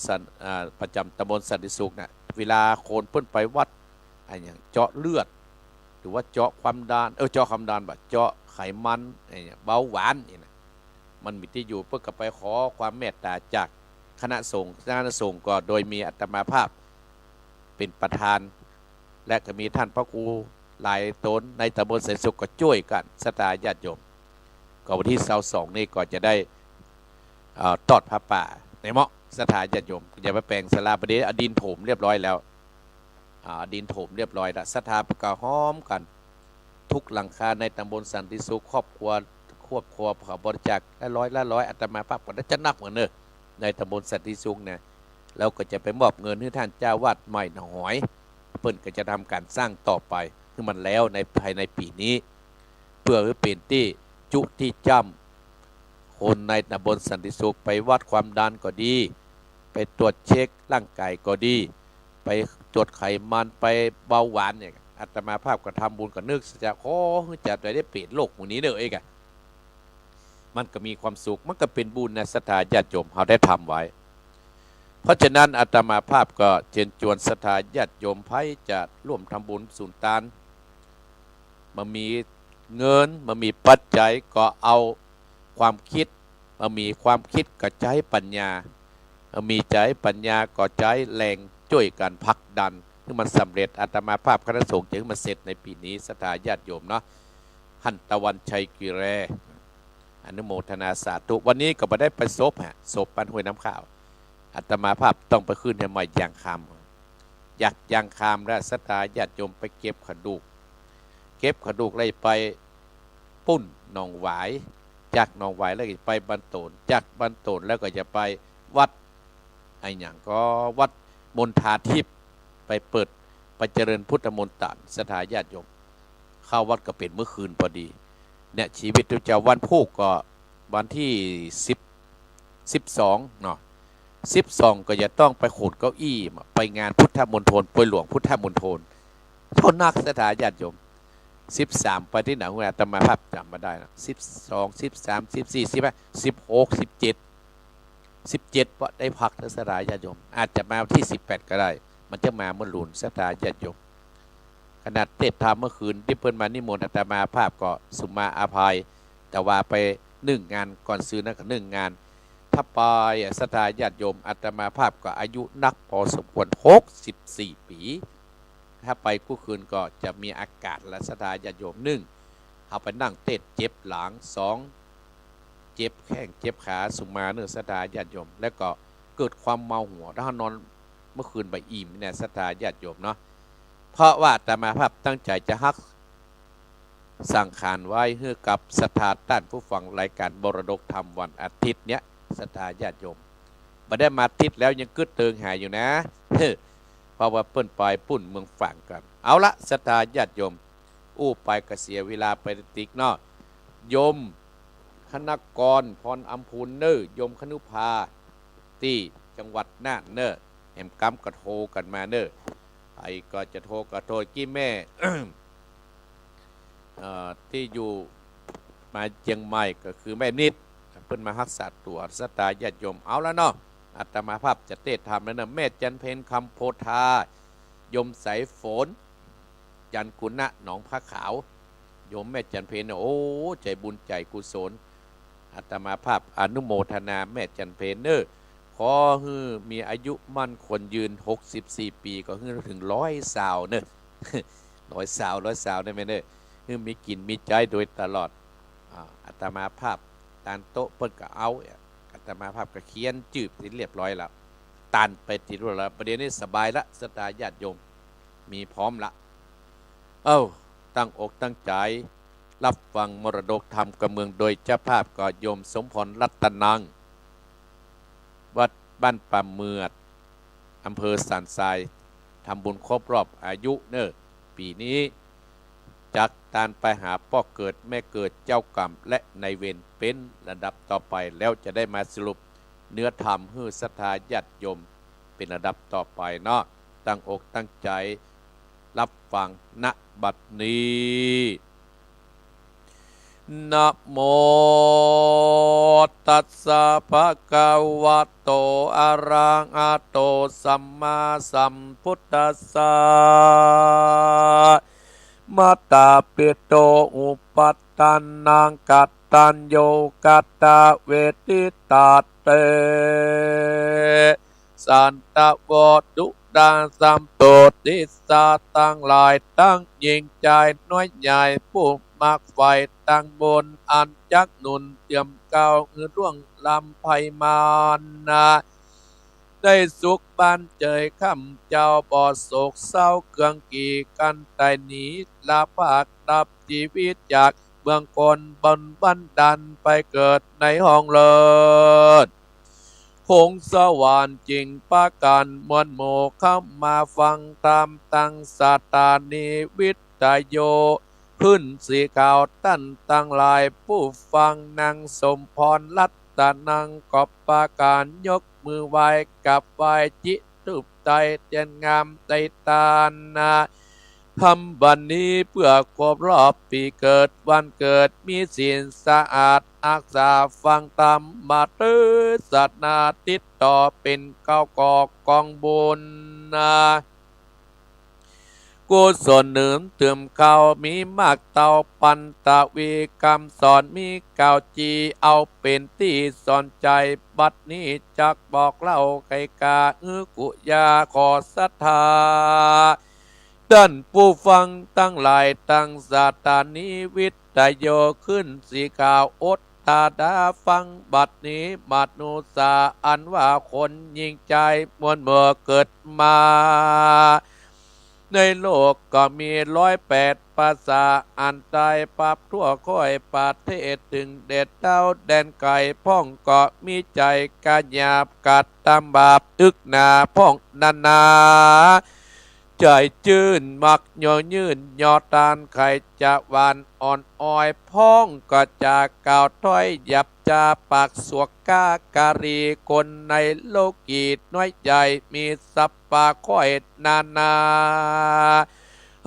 ประจำตำบลสันติสุขนะเวลาคนเพิ่นไปวัดอะไรอย่างเจาะเลือดหรือว่าเจาะความดันเจาะความดันแบบเจาะไขมันเบาหวานนี่นะมันมีที่อยู่เพื่อไปขอความเมตตาจากคณะสงฆ์ก็โดยมีอาตมาภาพเป็นประธานและก็มีท่านพระครูหลายตนในตำบลสันติสุขก็ช่วยกันศรัทธาญาติโยมก็วันที่22นี่ก็จะได้ทอดผ้าป่าในเมาะศรัทธาญาติโยมอย่าไปแปลงศาลาประเดี๋ยวดินถมเรียบร้อยแล้วดินถมเรียบร้อยแล้วศรัทธาประกาศห้อมกันทุกหลังคาในตำบลสันติสุขครอบครัวขอบริจาคละร้อยอาตมาภาพก็ได้จะนักเหมือนเนอะในตำบลสันติสุขเนี่ยแล้วก็จะไปมอบเงินให้ท่านเจ้าวาดใหม่หนองหอยเพิ่นก็จะทำการสร้างต่อไปคือมันแล้วในภายในปีนี้เพื่อเป็นที่จุที่จำคนในตำบลสันติสุขไปวัดความดันก็ดีไปตรวจเช็คร่างกายก็ดีไปตรวจไขมันไปเบาหวานเนี่ยอาตมาภาพก็ทำบุญก็นึกจะขอจะได้เปลี่ยนโลกหมู่นี้เด้อเองมันก็มีความสุขมันก็เป็นบุญในศรัทธาญาติโยมเขาได้ทำไว้เพราะฉะนั้นอาตมาภาพก็เชิญชวนศรัทธาญาติโยมไพ่จะร่วมทำบุญสุนทานมามีเงินมามีปัจจัยก็เอาความคิดมามีความคิดก็ใช้ปัญญามีใจปัญญาก็ใช้แรงช่วยกันผลักดันให้มันสำเร็จอาตมาภาพคณะสงฆ์จึงมาเสร็จในปีนี้ศรัทธาญาติโยมเนาะหันตะวันชัยกิเรอนุโมทนาสาธุวันนี้ก็มาได้ไปศพปันห้วยน้ำข้าว อาตมาภาพต้องไปขึ้นให้ใหม่ยางคำอยากยางคำและศรัทธาญาติโยมไปเก็บกระดูกเลยไปปุ้นหนองหวายจากหนองหวายแล้วก็ไปบันโตนจากบันโตนแล้วก็จะไปวัดไอ้อย่างก็วัดมณฑาทิพย์ไปเปิดไปเจริญพุทธมนต์ตานศรัทธาญาติโยมเข้าวัดก็เป็นเมื่อคืนพอดีเนี่ยชีวิตทุกเจ้าวันพูกก็วันที่12เนาะ12ก็จะต้องไปขูดเก้าอี้ไปงานพุทธมณฑลป่วยหลวงพุทธมณฑลเท่านักศรัทธาญาติโยม13ไปที่ไหนอาตมาภาพจำมาได้นะ12 13 14 15 16 17เพราะได้พักศรัทธาญาติโยมอาจจะมาที่18ก็ได้มันจะมาเมื่อหลุนศรัทธาญาติโยมขนาดเทศธรรมเมื่อคืนที่เพิ่นมานิมนต์อาตมาภาพก็สุมาอาภัยแต่ว่าไป1 งานก่อนซื้อนั่นก็1 งานถ้าไปศรัทธาญาติโยมอาตมาภาพก็อายุนักพอสมควร64 ปีถ้าไปกู้คืนก็จะมีอากาศและศรัทธาญาติโยม1เอาไปนั่งเต้นเจ็บหลัง2เจ็บแข้งเจ็บขาสุมาเนื้อศรัทธาญาติโยมแล้วก็เกิดความเมาหัวถ้านอนเมื่อคืนไปอิ่มเนี่ยศรัทธาญาติโยมเนาะเพราะว่าอาตมาภาพตั้งใจจะฮักสั่งขานไว้ให้กับศรัทธาท่านผู้ฟังรายการมรดกธรรมวันอาทิตย์เนี้ยศรัทธาญาติโยมมาได้มาทิศแล้วยังกึดเติงหายอยู่นะเพราะว่าเปิ้นปลายปุ่นเมืองฝั่งกันเอาละศรัทธาญาติโยมอู้ไปกเสียเวลาไปติกเนาะโยมคณกรพรอัมพูนเนอร์โยมคนุภาที่จังหวัดน่านเนอร์แหมกำกระโทกันมาเนอร์ไอ้ก็จะโทรกระโทษกี้แม่ ที่อยู่มาเชียงใหม่ก็คือแม่นิดเพิ่นมารักษาตัวศรัทธาญาติโยมเอาแล้วเนาะอาตมาภาพจะเทศธรรมแล้วนะแม่จันเพนคำโพธายมสายฝนจันกุณะหนองพระขาวโยมแม่จันเพนโอ้ใจบุญใจกุศลอาตมาภาพอนุโมทนาแม่จันเพนเนอร์ขอให้มีอายุมั่นคนยืน64 ปีก็ถึง100 สาวเนอะ100 สาวได้ไหมเนอะมีกินมีใจโดยตลอดอาตมาภาพตานโต๊ะเพิ่นก็เอาอาตมาภาพก็เขียนจืบเรียบร้อยแล้วตันไปติดแล้วประเดี๋ยวนี้สบายละศรัทธาญาติโยมมีพร้อมละตั้งอกตั้งใจรับฟังมรดกธรรมกับเมืองโดยเจ้าภาพก็โยมสมพรรัตนังวัดบ้านป่าเมือดอำเภอสันทรายทำบุญครบรอบอายุเนอะปีนี้จากการไปหาพ่อเกิดแม่เกิดเจ้ากรรมและในเวรเป็นระดับต่อไปแล้วจะได้มาสรุปเนื้อธรรมให้ศรัทธาญาติโยมเป็นระดับต่อไปเนาะตั้งอกตั้งใจรับฟังณบัดนี้นะโมตัสสะภะคะวะโตอะระหะโตสัมมาสัมพุทธัสสะมัตตาปิโตอุปัตตันนังกัตตัญโยกัตตะเวทิตาเตสันตะวดุดาสัมโตติสาตั้งหลายตั้งยิงใจน้อยใหญ่ผู้มักไฟตั้งบนอันจักหนุนเตรียมเก้าร่วงลำไพมานนาได้สุขบานเจยข้าเจ้าบ่อโศกเศร้าเครื่องกี่กันแต่หนีลาภาคดับชีวิตจากเมืองคนบนบันดันไปเกิดในห้องเลิศคงสวรรค์จริงประกันมวลโมเข้ามาฟังตามตั้งสตานิวิทโยขึ้นสีขาวตั้นตั้งหลายผู้ฟังนางสมพรรัตนังกอบปาการยกมือไหว้กับไหว้จิตุบใจเตียนงามใจตานาทำบันนี้เพื่อครบรอบปีเกิดวันเกิดมีศีลสะอาดอักษาฟังตามมาตื้อสัตนาติดต่อเป็นเก้ากอกองบุญนากุศลเนิมเติมเก่ามีมากเต่าปันตะวีกรรมสอนมีเก่าจีเอาเป็นที่สอนใจบัดนี้จักบอกเล่าไกกากุยาขอศรัทธาท่านผู้ฟังตั้งหลายตั้งสาตานิวิทยโยขึ้นสีขาวอดท ตาดาฟังบัดนี้มานุสาอันว่าคนยิ่งใจมวลเมื่อเกิดมาในโลกก็มี108ภาษาอันใดปรับทั่วค่อยประเทศถึงเด็ดเต้าแดนไก่พ่องก็มีใจกาหยาบกัดตามบาปตึกหนาพ่องนาใจจื่นมักย่อยืนยอตานไข่จะหวานอ่อนอ้อยพ้องก็จากกล่าวถ้อยหยับจาปากสวกกาการีคนในโลกีน้อยใจมีสัพปาค่อยนา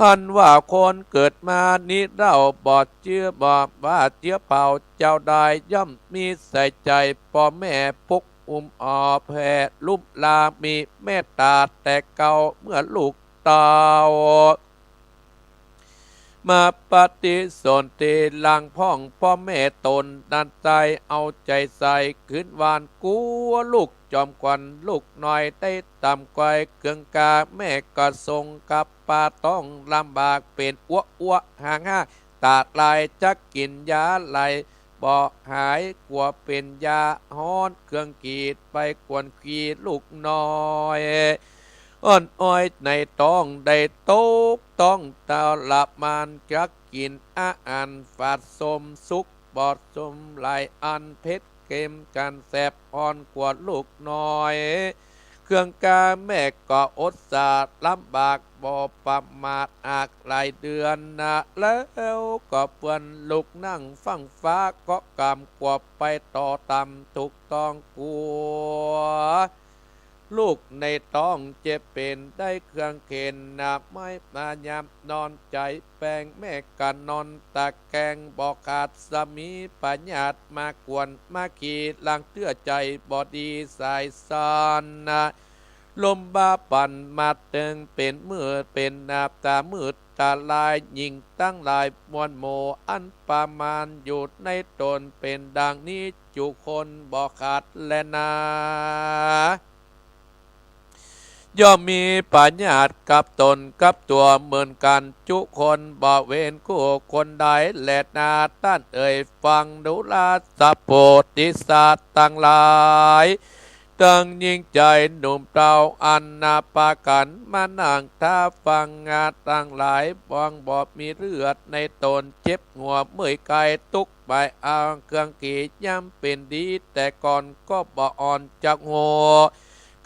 อันว่าคนเกิดมานี้เราบอดเชื่อบอดว่าเจี๊ยเป่าเจ้าได้ย่อมมีใส่ใจพ่อแม่พุกอ่อแผ่ลุ่มลามีเมตตาแต่เก่าเมื่อลูกเตามาปฏิสนธิลังพ่องพ่อแม่ตนดันใจเอาใจใส่ขึ้นวานกัวลูกจอมควันลูกน้อยได้ต่ำกวเกืองกาแม่ก็ทรงกับปาต้องลำบากเป็นอ้วห่างตาลายจะกินยาไหลบ่หายกลัวเป็นยาฮ้อนเครื่องกีดไปกวนขีลูกน้อยอ้อนอ้อยในต้องได้โต๊กต้องตาลับมานจักกินอาอันฝาดสมสุกบอดสมไหลอันเพชรเกมกันแสบอ่อนกว่าลูกน้อยเครื่องกาแม่ก็อดสาดลำบากบ่ประมาทอากหลายเดือนนะแล้วก็เปื่อนลูกนั่งฟังฟ้าก็กำกว่าไปต่อตำถูกต้องกลัวลูกในต้องเจ็บเป็นได้เครื่องเข็นนับไม่มายามนอนใจแปงแม่กันนอนตะแกงบอกขาดสามีปัญญาตมากวนมาขีดลังเตื้อใจบอดีสายสานนะลมบาปั่นมาเตึงเป็นมือเป็นนาบตามืดตาลายยิงตั้งลายมวลโมอันประมาณอยู่ในตนเป็นดังนี้จุคนบอกขาดและนาย่อมมีปัญญาตกับตนกับตัวเหมือนกันจุคนบ่เว้นคู่คนใดแลดนาต้านฟังดูลาสะโพธิสัตว์ตั้งหลายตั้งยิ่งใจหนุ่มเต่าอันนาปากันมานั่งท่าฟังงาตั้งหลายบองบอบมีเลือดในตนเจ็บหัวเมื่อยกายตุกใบอ่างเครื่องกีย่ำเป็นดีแต่ก่อนก็บ่อ่อนจากหัว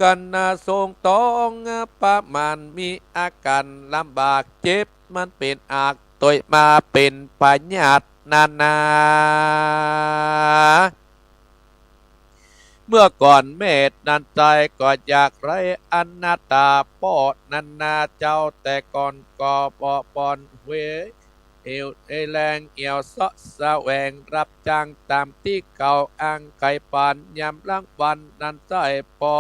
กันนาทรงต้องประมาณมีอาการลำบากเจ็บมันเป็นอากตัวมาเป็นปัญญาตนาเมื่อก่อนเมตนันใจก็อยากไรอนาตาป้อนันนาเจ้าแต่ก่อนก็ปอปอนเวเอวแรงเอี่ยวเสาะแสวงรับจ้างตามที่เก่าอ้างไก่ปานยำลังวันนันใจปอ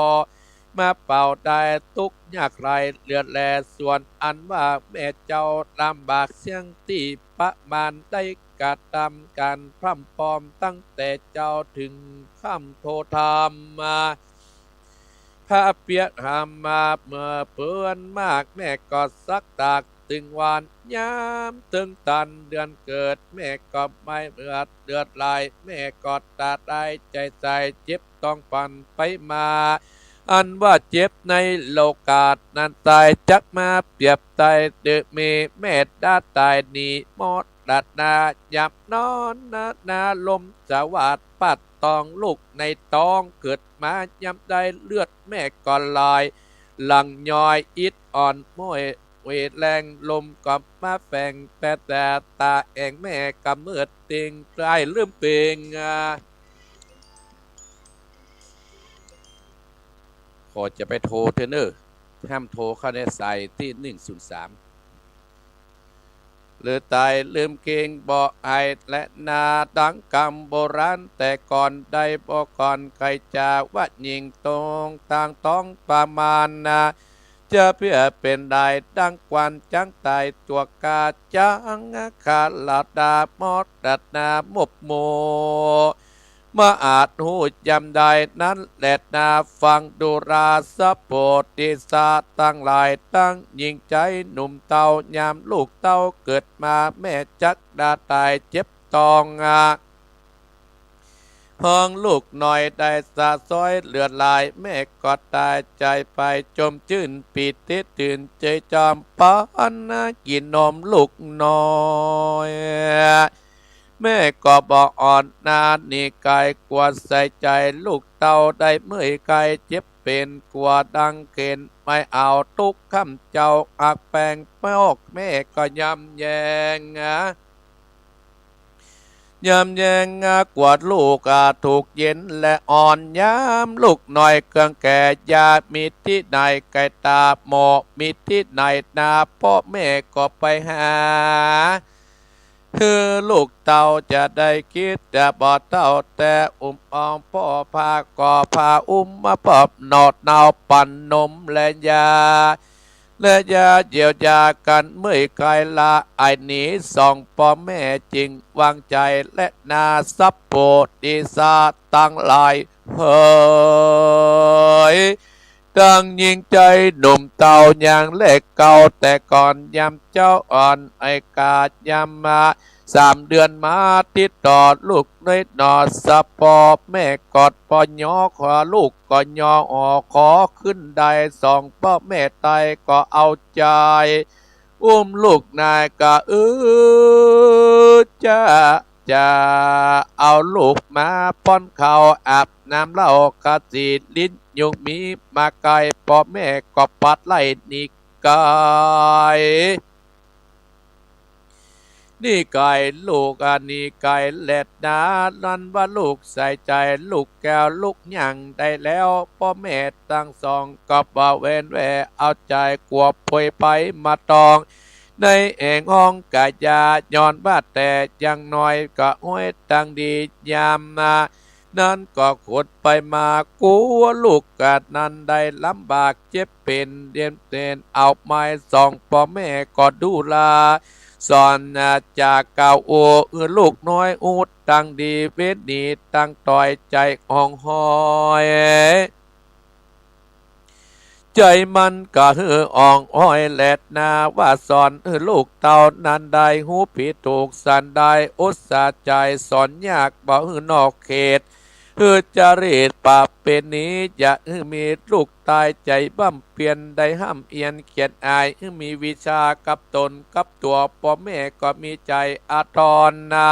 มาเป่าได้ทุกยากไรเลือดแลส่วนอันว่าแม่เจ้าลำบากเสียงที่ประมาณได้กระทำการพร่ำพร้อมตั้งแต่เจ้าถึงข้ามโทธรรมมาพระเปียกหามมาเมื่อเปื้อนมากแม่ก็ซักตากตึงวานยามตึงตันเดือนเกิดแม่ก็ไม่เดือดลายแม่ก็ตาได้ใจเจ็บต้องปันไปมาอันว่าเจ็บในโลกาศนั้นตายจักมาเปรียบตายเดือเมแม่ด้าตายนีมอดดัดนายับนอนนาลมสวัสดปัดตองลูกในตองเกิดมาย้ำได้เลือดแม่ก่อนลายหลังย้อยอิดอ่อนม้วยเวทแรงลมกับมาแฝงแต่ตาแองแม่กำเมือดเต็งใกล้เริ่มเป่งขอจะไปโทรเทเนอร์ห้ามโทรเข้าในสายที่103หรือตายลืมเก่งบ่ไอและนาดังกำโบราณแต่ก่อนได้บ่ก่อนใครจะว่ายิงตรงต่างต้องประมาณนาจะเพื่อเป็นได้ดังควันจังตายตัวกาจังขาลาดามอดดัดนาหมบโมมาอาจหูจำได้นั้นแหลดนาฟังดูราสะโพธิสัตว์ตั้งหลายตั้งยิ่งใจหนุ่มเต่ายามลูกเต่าเกิดมาแม่จักดาตายเจ็บตอง พ้องลูกหน่อยได้สะซ้อยเลือดลายแม่ก็ตายใจไปจมชื่นปิติตื่นใจจอมป้อนนะกินนมลูกน้อยแม่ก็บอกอ่อนนานี่กายกว่าใส่ใจลูกเต่าได้เมื่อยกายเจ็บเป็นกว่าดังเกณฑ์ไม่เอาทุกคำเจ้าอักแปลงไม่ออกแม่ก็ยำแยงยามแยงกวาดลูกถูกเย็นและอ่อนยามลูกหน่อยเครื่องแก่ยามีที่ไหนไก่ตาหมอมีที่ไหนนาพ่อแม่ก็ไปหาคือลูกเต่าจะได้คิดแต่บ่เต่าแต่อ้อมพ่อพาก็พามาปอบนอดนาวปั่นนมและยาและยาเยียวยากันเมื่อยกายละไอหนีสองพ่อแม่จริงวางใจและนาซับโปรดดีซาตั้งหลายเฮ้ยตั้งยิงใจหนุ่มเต่าอย่างเล็กเก่าแต่ก่อนยำเจ้าอ่อนไอกาดยำมา3 เดือนมาติดต่อลูกน้อยนอสะปอบแม่กอดปอยอขอลูกก็ยอขอขึ้นได้พ่อแม่ตายก็เอาใจลูกนายก็จะเอาลูกมาป้อนข้าวอาบน้ำเหล้ากะสีลิ้นยุงมีมาไกลพ่อแม่ก็ปัดไล่นี่กายนี่ไก่ลูกนี่ไก่เล็ดนานั่นว่าลูกใส่ใจลูกแก้วลูกหยังได้แล้วพ่อแม่ตั้งสองก็บ่เว้นแวเอาใจกลัวป่วยไปมาตองในเองห้องกะยาย้อนว่าแต่ยังน้อยก็ห้วยตั้งดียามนั่นก็ขดไปมากูว่าลูกกะนั้นได้ลำบากเจ็บเป็นเดียนเต้นเอาไม้ส่องพ่อแม่ก็ดูลาสอนจากเก่าโอลูกน้อยอูดตั้งดีเวทนีตั้งต่อยใจอ่องหอยใจมันก็อ่องอ้อยแลดนาว่าสอนลูกเต่านั้นได้หูผิดถูกสันได้อุตสาใจสอนยากบ่นอกเขตจริตปรับเป็นนี้จะมีลูกตายใจบั้มเปลี่ยนได้ห้ามเอียนเขียนอายมีวิชากับตนกับตัวพ่อแม่ก็มีใจอาทรนะ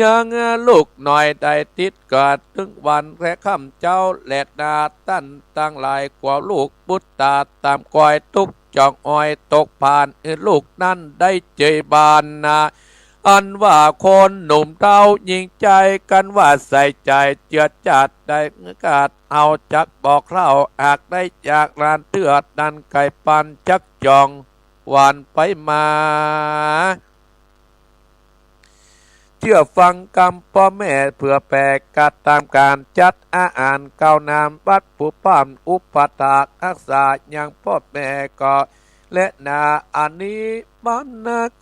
ยังลูกหน่อยได้ติดกอดถึงวันแค่ค่ำเจ้าแหลดนาตั้นตั้งหลายกว่าลูกบุตตาตามกอยทุกจองอ้อยตกผ่านลูกนั่นได้เจยบานนะอันว่าคนหนุ่มเท่ายิงใจกันว่าใส่ใจเจือจัดได้กาดเอาจักบอกเล่าหากได้จากลานเตือดนันไก่ปันจักจองหวานไปมาเชื่อฟังคำพ่อแม่เพื่อแปลกัดตามการจัดอาหารเก้านามวัดผู้ป้อมอุปตากอักษาอย่างพ่อแม่ก็และนาอันนี้มัน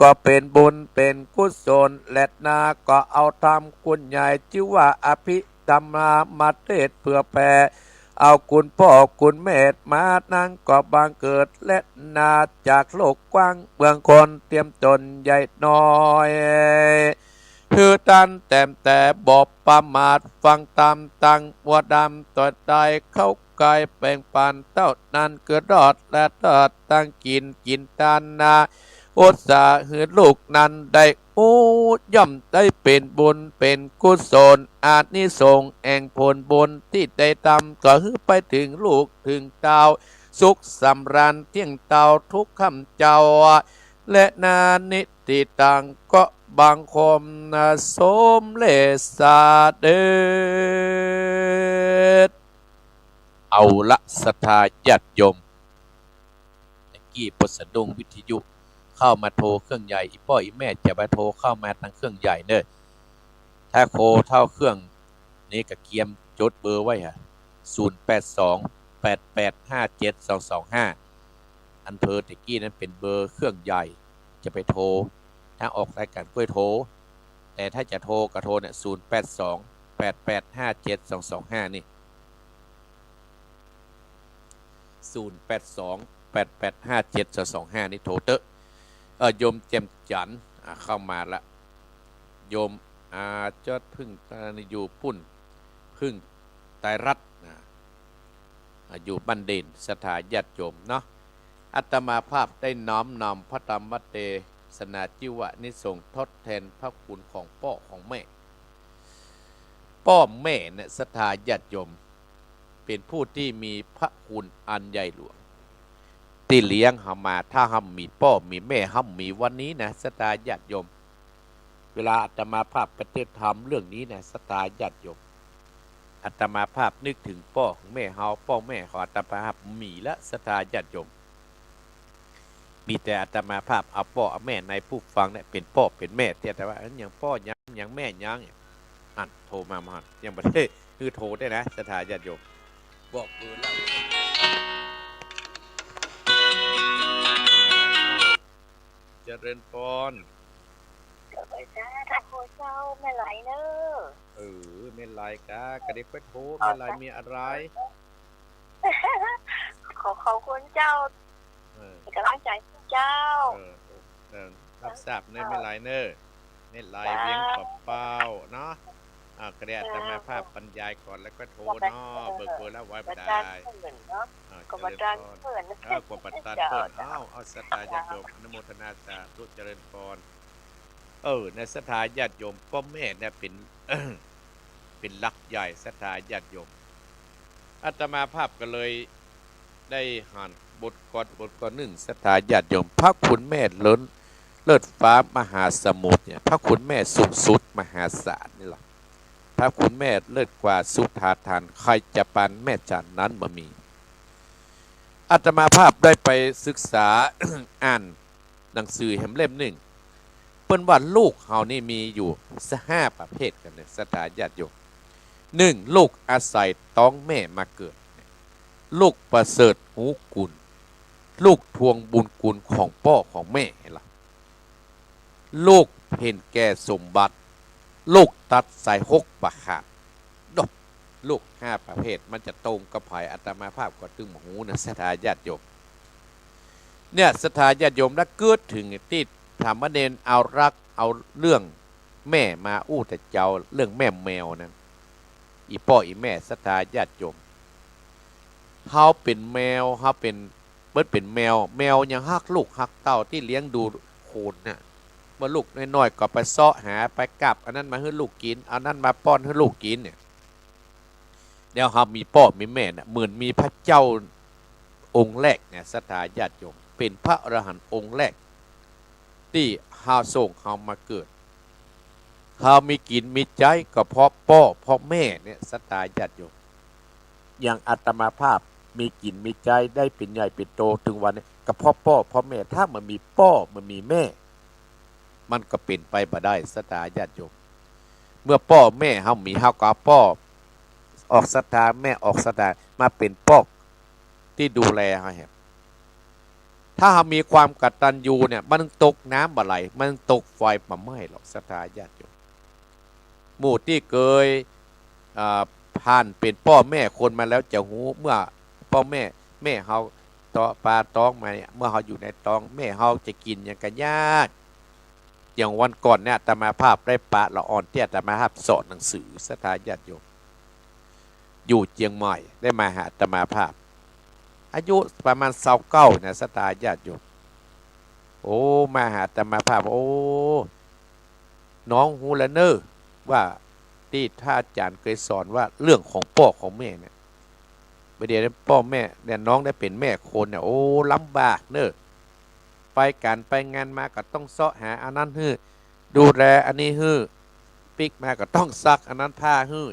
ก็เป็นบุญเป็นกุศลและนาก็เอาทำคุณใหญ่ชื่อว่าอภิธรรมามาเทศเพื่อแปลเอาคุณพ่อคุณแม่มานั่งก็บังเกิดและนาจากโลกกว้างเมืองคนเตรียมตนใหญ่น้อยคือตันแต่บอกประมาทฟังตามตังวัวดำตัวใดเข้ากายแบ่งปันเต้านั้นเกิดรอดและรอดตั้งกินตานนาอุตสาหือลูกนั้นได้ย่อมได้เป็นบุญเป็นกุศลอานิสงส์แห่งผลบุญที่ได้ทำก็คือไปถึงลูกถึงเต้าสุขสำราญเที่ยงเต้าทุกคำเจ้าและนานิติตังก็บางคมสมเลสาเดชเอาละศรัทธาญาติโยมตะกี้พสดุงวิทยุเข้ามาโทรเครื่องใหญ่อีพ่ออีแม่จะมาโทรเข้ามาทางเครื่องใหญ่เนอะถ้าโคเท่าเครื่องนี้ก็เกียมจดเบอร์ไว้ฮะ0828857225อำเภอตะกี้นั้นเป็นเบอร์เครื่องใหญ่จะไปโทรถ้าออกรายการก็โทรแต่ถ้าจะโทรก็โทรเนี่ย0828857225นี่0828857225นี่โทรเตอะโยมเจมจันเข้ามาละโยมจดพึ่งอยู่ปุ่น พึ่งไตรรัตน์อยู่บ้านเด่นสถาญาติโยมเนาะอาตมาภาพได้น้อมนำพระธรรมเทศนาจิวะนิสงส์ทดแทนพระคุณของพ่อของแม่แม่เนี่ยสถาญาติโยมเป็นผู้ที่มีพระคุณอันใหญ่หลวงที่เลี้ยงเฮามาถ้าเฮามีพ่อมีแม่เฮามีวันนี้นะสถาญาติโยมเวลาอาตมาภาพปฏิธรรมเรื่องนี้นะสถาญาติโยมอาตมาภาพนึกถึงพ่อของแม่เฮาพ่อแม่ของอาตมาภาพมีและสถาญาติโยมมีแต่อาตมาภาพเอาพ่อเอาแม่ในผู้ฟังเนี่ยเป็นพ่อเป็นแม่แต่ว่าอย่างพ่ออย่างแม่ยังอันโทรมายังประเทศคือโทรได้นะสถาญาติโยมบอกเบอร์แล้วเจริญพรจ้าท่านโคเจ้าแม่ไหลเนอไม่ไรกะกระเด็กไปโทรไม่ไรมีอะไรขอบคุณเจ้าเป็นกำลังใจเจ้ารับทราบในไม่ไรเนอไม่ไรเวียงเปล่าเนาะกระเดียจะมาภาพบรรยายก่อนแล้วก็โทรเนาะเบอร์แล้วไว้ได้กบฏานเพื่อนกบฏานเพื่อนเอาสถาญาติโยมอนุโมทนาสาธุเจริญพรในสถาญาติโยมพ่อแม่เนี่ยเป็น เป็นหลักใหญ่สถาญาติโยมอาตมาภาพก็เลยได้หันบทก่อนหนึ่งสถาญาติโยมพระคุณแม่ล้นเลิศฟ้ามหาสมุทรเนี่ยพระคุณแม่สูงสุดมหาศาลนี่แหละพระคุณแม่เลิศกว่าสุธาทานใครจะปานแม่จันนั้นบ่มีอาตมาภาพได้ไปศึกษา อ่านหนังสือเล่มหนึ่งเปิ้นว่าลูกเฮานี่มีอยู่5ประเภทกันเนี่ยสถาญาติโยม1ลูกอาศัยท้องแม่มาเกิดลูกประเสริฐหูกุลลูกทวงบุญคุณของพ่อของแม่ล่ะลูกเห็นแก่สมบัติลูกตัดสายหกบะขาดลูก5ประเภทมันจะตรงกับภัยอาตมาภาพก็ตึงหูนะสถาญาติโยมเนี่ยสถาญาติโยมแล้วเกิดถึงที่ธรรมเนรเอารักเอาเรื่องแม่มาอู้แต่เจ้าเรื่องแม่แมวนั้นอีพ่ออีแม่สถาญาติโยมเฮาเป็นแมวเฮาเป็นเป็นแมวยังฮักลูกฮักเต้าที่เลี้ยงดูโคนน่ะเมื่อลูกน้อยๆก็ไปเสาะหาไปกับอันนั้นมาให้ลูกกินอันนั้นมาป้อนให้ลูกกินเนี่ยเดี๋ยวเฮามีพ่อมีแม่น่ะเหมือนมีพระเจ้าองค์แรกเนี่ยสถาญาติโยมเป็นพระอรหันต์องค์แรกที่เฮาส่งเฮามาเกิดเฮามีกินมีใจก็เพราะพ่อเพราะแม่เนี่ยสถาญาติโยมอย่างอาตมาภาพมีกินมีใจได้เป็นใหญ่เป็นโตถึงวันนี้ก็เพราะพ่อเพราะแม่ถ้ามันมีพ่อมันมีแม่มันก็เป็นไปบ่ได้สถาญาติโยมเมื่อพ่อแม่เฮามีเฮาก็พ่อออกสถาแม่ออกสถามาเป็นพ่อที่ดูแลเฮาแฮะถ้าเฮามีความกตัญญูเนี่ยมันตกน้ำบ่ไหลมันตกไฟบ่ไหม้หรอกสถาญาติโยมหมู่ที่เคยผ่านเป็นพ่อแม่คนมาแล้วจะหูเมื่อพ่อแม่เฮาต่อปลาท้องมาเมื่อเฮาอยู่ในท้องแม่เฮาจะกินอย่างกันยากอย่างวันก่อนเนี่ยอาตมาภาพได้ปะละอ่อนที่อาตมาภาพสอนหนังสือสถาญาติโยมอยู่เชียงใหม่ได้มาหาอาตมาภาพอายุประมาณ29เนี่ยสถาญาติโยมโอ้มาหาอาตมาภาพโอ้น้องฮูละเนอว่าที่ท่านอาจารย์เคยสอนว่าเรื่องของพ่อของแม่เนี่ยประเดี๋ยวพ่อแม่เนี่ยน้องได้เป็นแม่คนเนี่ยโอ้ลำบากเนอะไปการไปงานมาก็ต้องเสาะหาอันนั้นฮื้อดูแลอันนี้ฮื้อปิกมาก็ต้องซักอันนั้นผ้าฮื้อ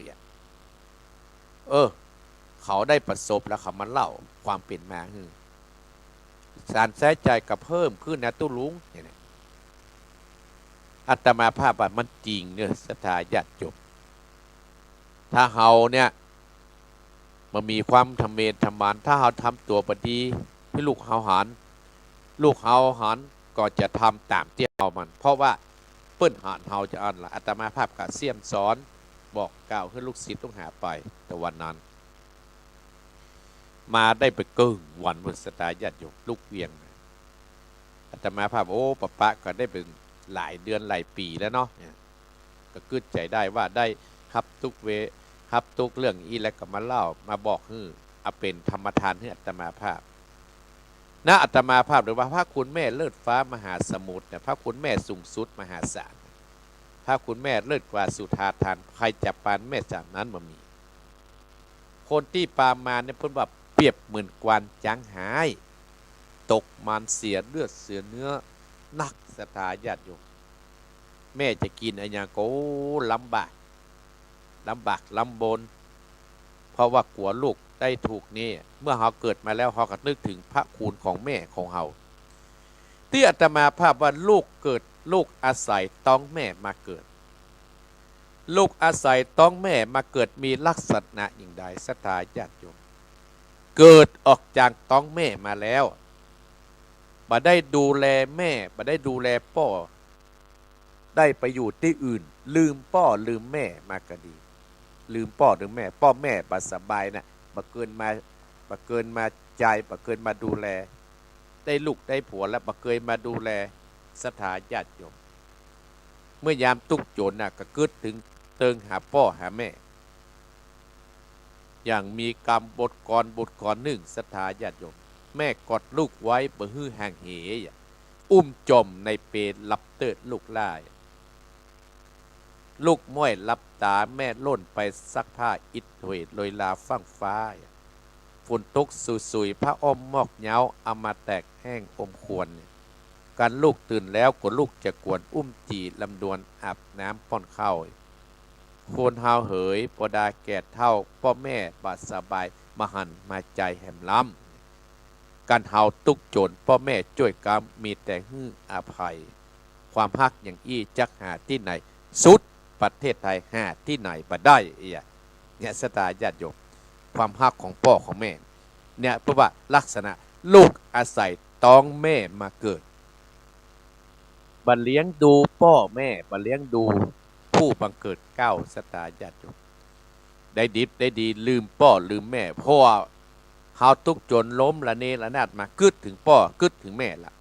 เขาได้ประสบแล้วเขามาเล่าความเป็นมาฮื้อสารใช้ใจกับเพิ่มขึ้นนะตู้ลุงเนี่ยอาตมาภาพว่ามันจริงเนี่ยสถาญาติโยมถ้าเฮาเนี่ยมันมีความทำเมตทำมานถ้าเฮาทำตัวบดีให้ลูกเฮาหันก็จะทำตามที่เฮามันเพราะว่าเปิ้นหันเฮาจะอันละอาตมาภาพกะเสี่ยมสอนบอกกล่าวให้ลูกศิษย์ต้องหาไปแต่วันนั้นมาได้ไปเกิ้งวันวันสถาญาติโยมลูกเวียงอาตมาภาพโอ้ปะก็ได้เป็นหลายเดือนหลายปีแล้วเนาะก็กึศใจได้ว่าได้ครับทุก ฮับตุกเรื่องอีแล้วก็มาเล่ามาบอกฮื้อเอาเป็นธรรมทานให้อัตมาภาพณอัตมาภาพหรือว่าพระคุณแม่เลิศฟ้ามหาสมุทรเนี่ยพระคุณแม่สูงสุดมหาศาลพระคุณแม่เลิศกว่าสุธาทานใครจะปานแม่จากนั้นบ่มีคนที่ปามาเนี่ยเพิ่นว่าเปรียบเหมือนกวานจางหายตกมันเสียเลือดเสือเนื้อนักศรัทธาญาติโยมแม่จะกินอะไรอย่างก็ลำบากลำบนเพราะว่ากลัวลูกได้ถูกนี่เมื่อเขาเกิดมาแล้วเขาก็นึกถึงพระคุณของแม่ของเขาที่อาตมาภาพว่าลูกเกิดลูกอาศัยต้องแม่มาเกิดลูกอาศัยต้องแม่มาเกิดมีลักษณะอย่างใดศรัทธาญาติโยมเกิดออกจากต้องแม่มาแล้วบ่ได้ดูแลแม่บ่ได้ดูแลพ่อได้ไปอยู่ที่อื่นลืมพ่อลืมแม่มากระดีลืมพ่อลืมแม่พ่อแม่บ่สบายนะบ่เกินมาใจบ่เกินมาดูแลได้ลูกได้ผัวแล้วบ่เคยมาดูแลศรัทธาญาติโยมเมื่อยามทุกข์จนน่ะก็เกิดถึงเติงหาพ่อหาแม่อย่างมีกรรมบทกรหนึ่งศรัทธาญาติโยมแม่กอดลูกไว้บ่ฮื้อห่างเหยอุ้มจมในเปรลับเติดลูกล่ายลูกม้อยลับตาแม่ล่นไปซักผ้าอิดถวยลอยลาฟั่งฟ้าฝนตกสุยๆผ้าอ้อมมอกเหงาเอามาแตกแห้งอมควรการลูกตื่นแล้วก็ลูกจะกวนอุ้มจีลำดวนอาบน้ำป้อนข้าวควรหาวเหยปดาแก่เท่าพ่อแม่บาดสบายมาหันมาใจแหมล้ำการเฮาตุกโจรพ่อแม่ช่วยกรรมมีแต่ฮื้ออภัยความฮักอย่างอี้จักหาที่ไหนสุดประเทศไทยหาที่ไหนบ่ได้เนี่ยศรัทธาญาติโยมความฮักของพ่อของแม่เนี่ยเพราะว่าลักษณะลูกอาศัยต้องแม่มาเกิดบัดเลี้ยงดูพ่อแม่บัดเลี้ยงดูผู้บังเกิดเก้าศรัทธาญาติโยมได้ดิบได้ดีลืมพ่อลืมแม่เพราะว่าเฮาทุกจนล้มละเนระนาดมากึดถึงพ่อกึดถึงแม่ละ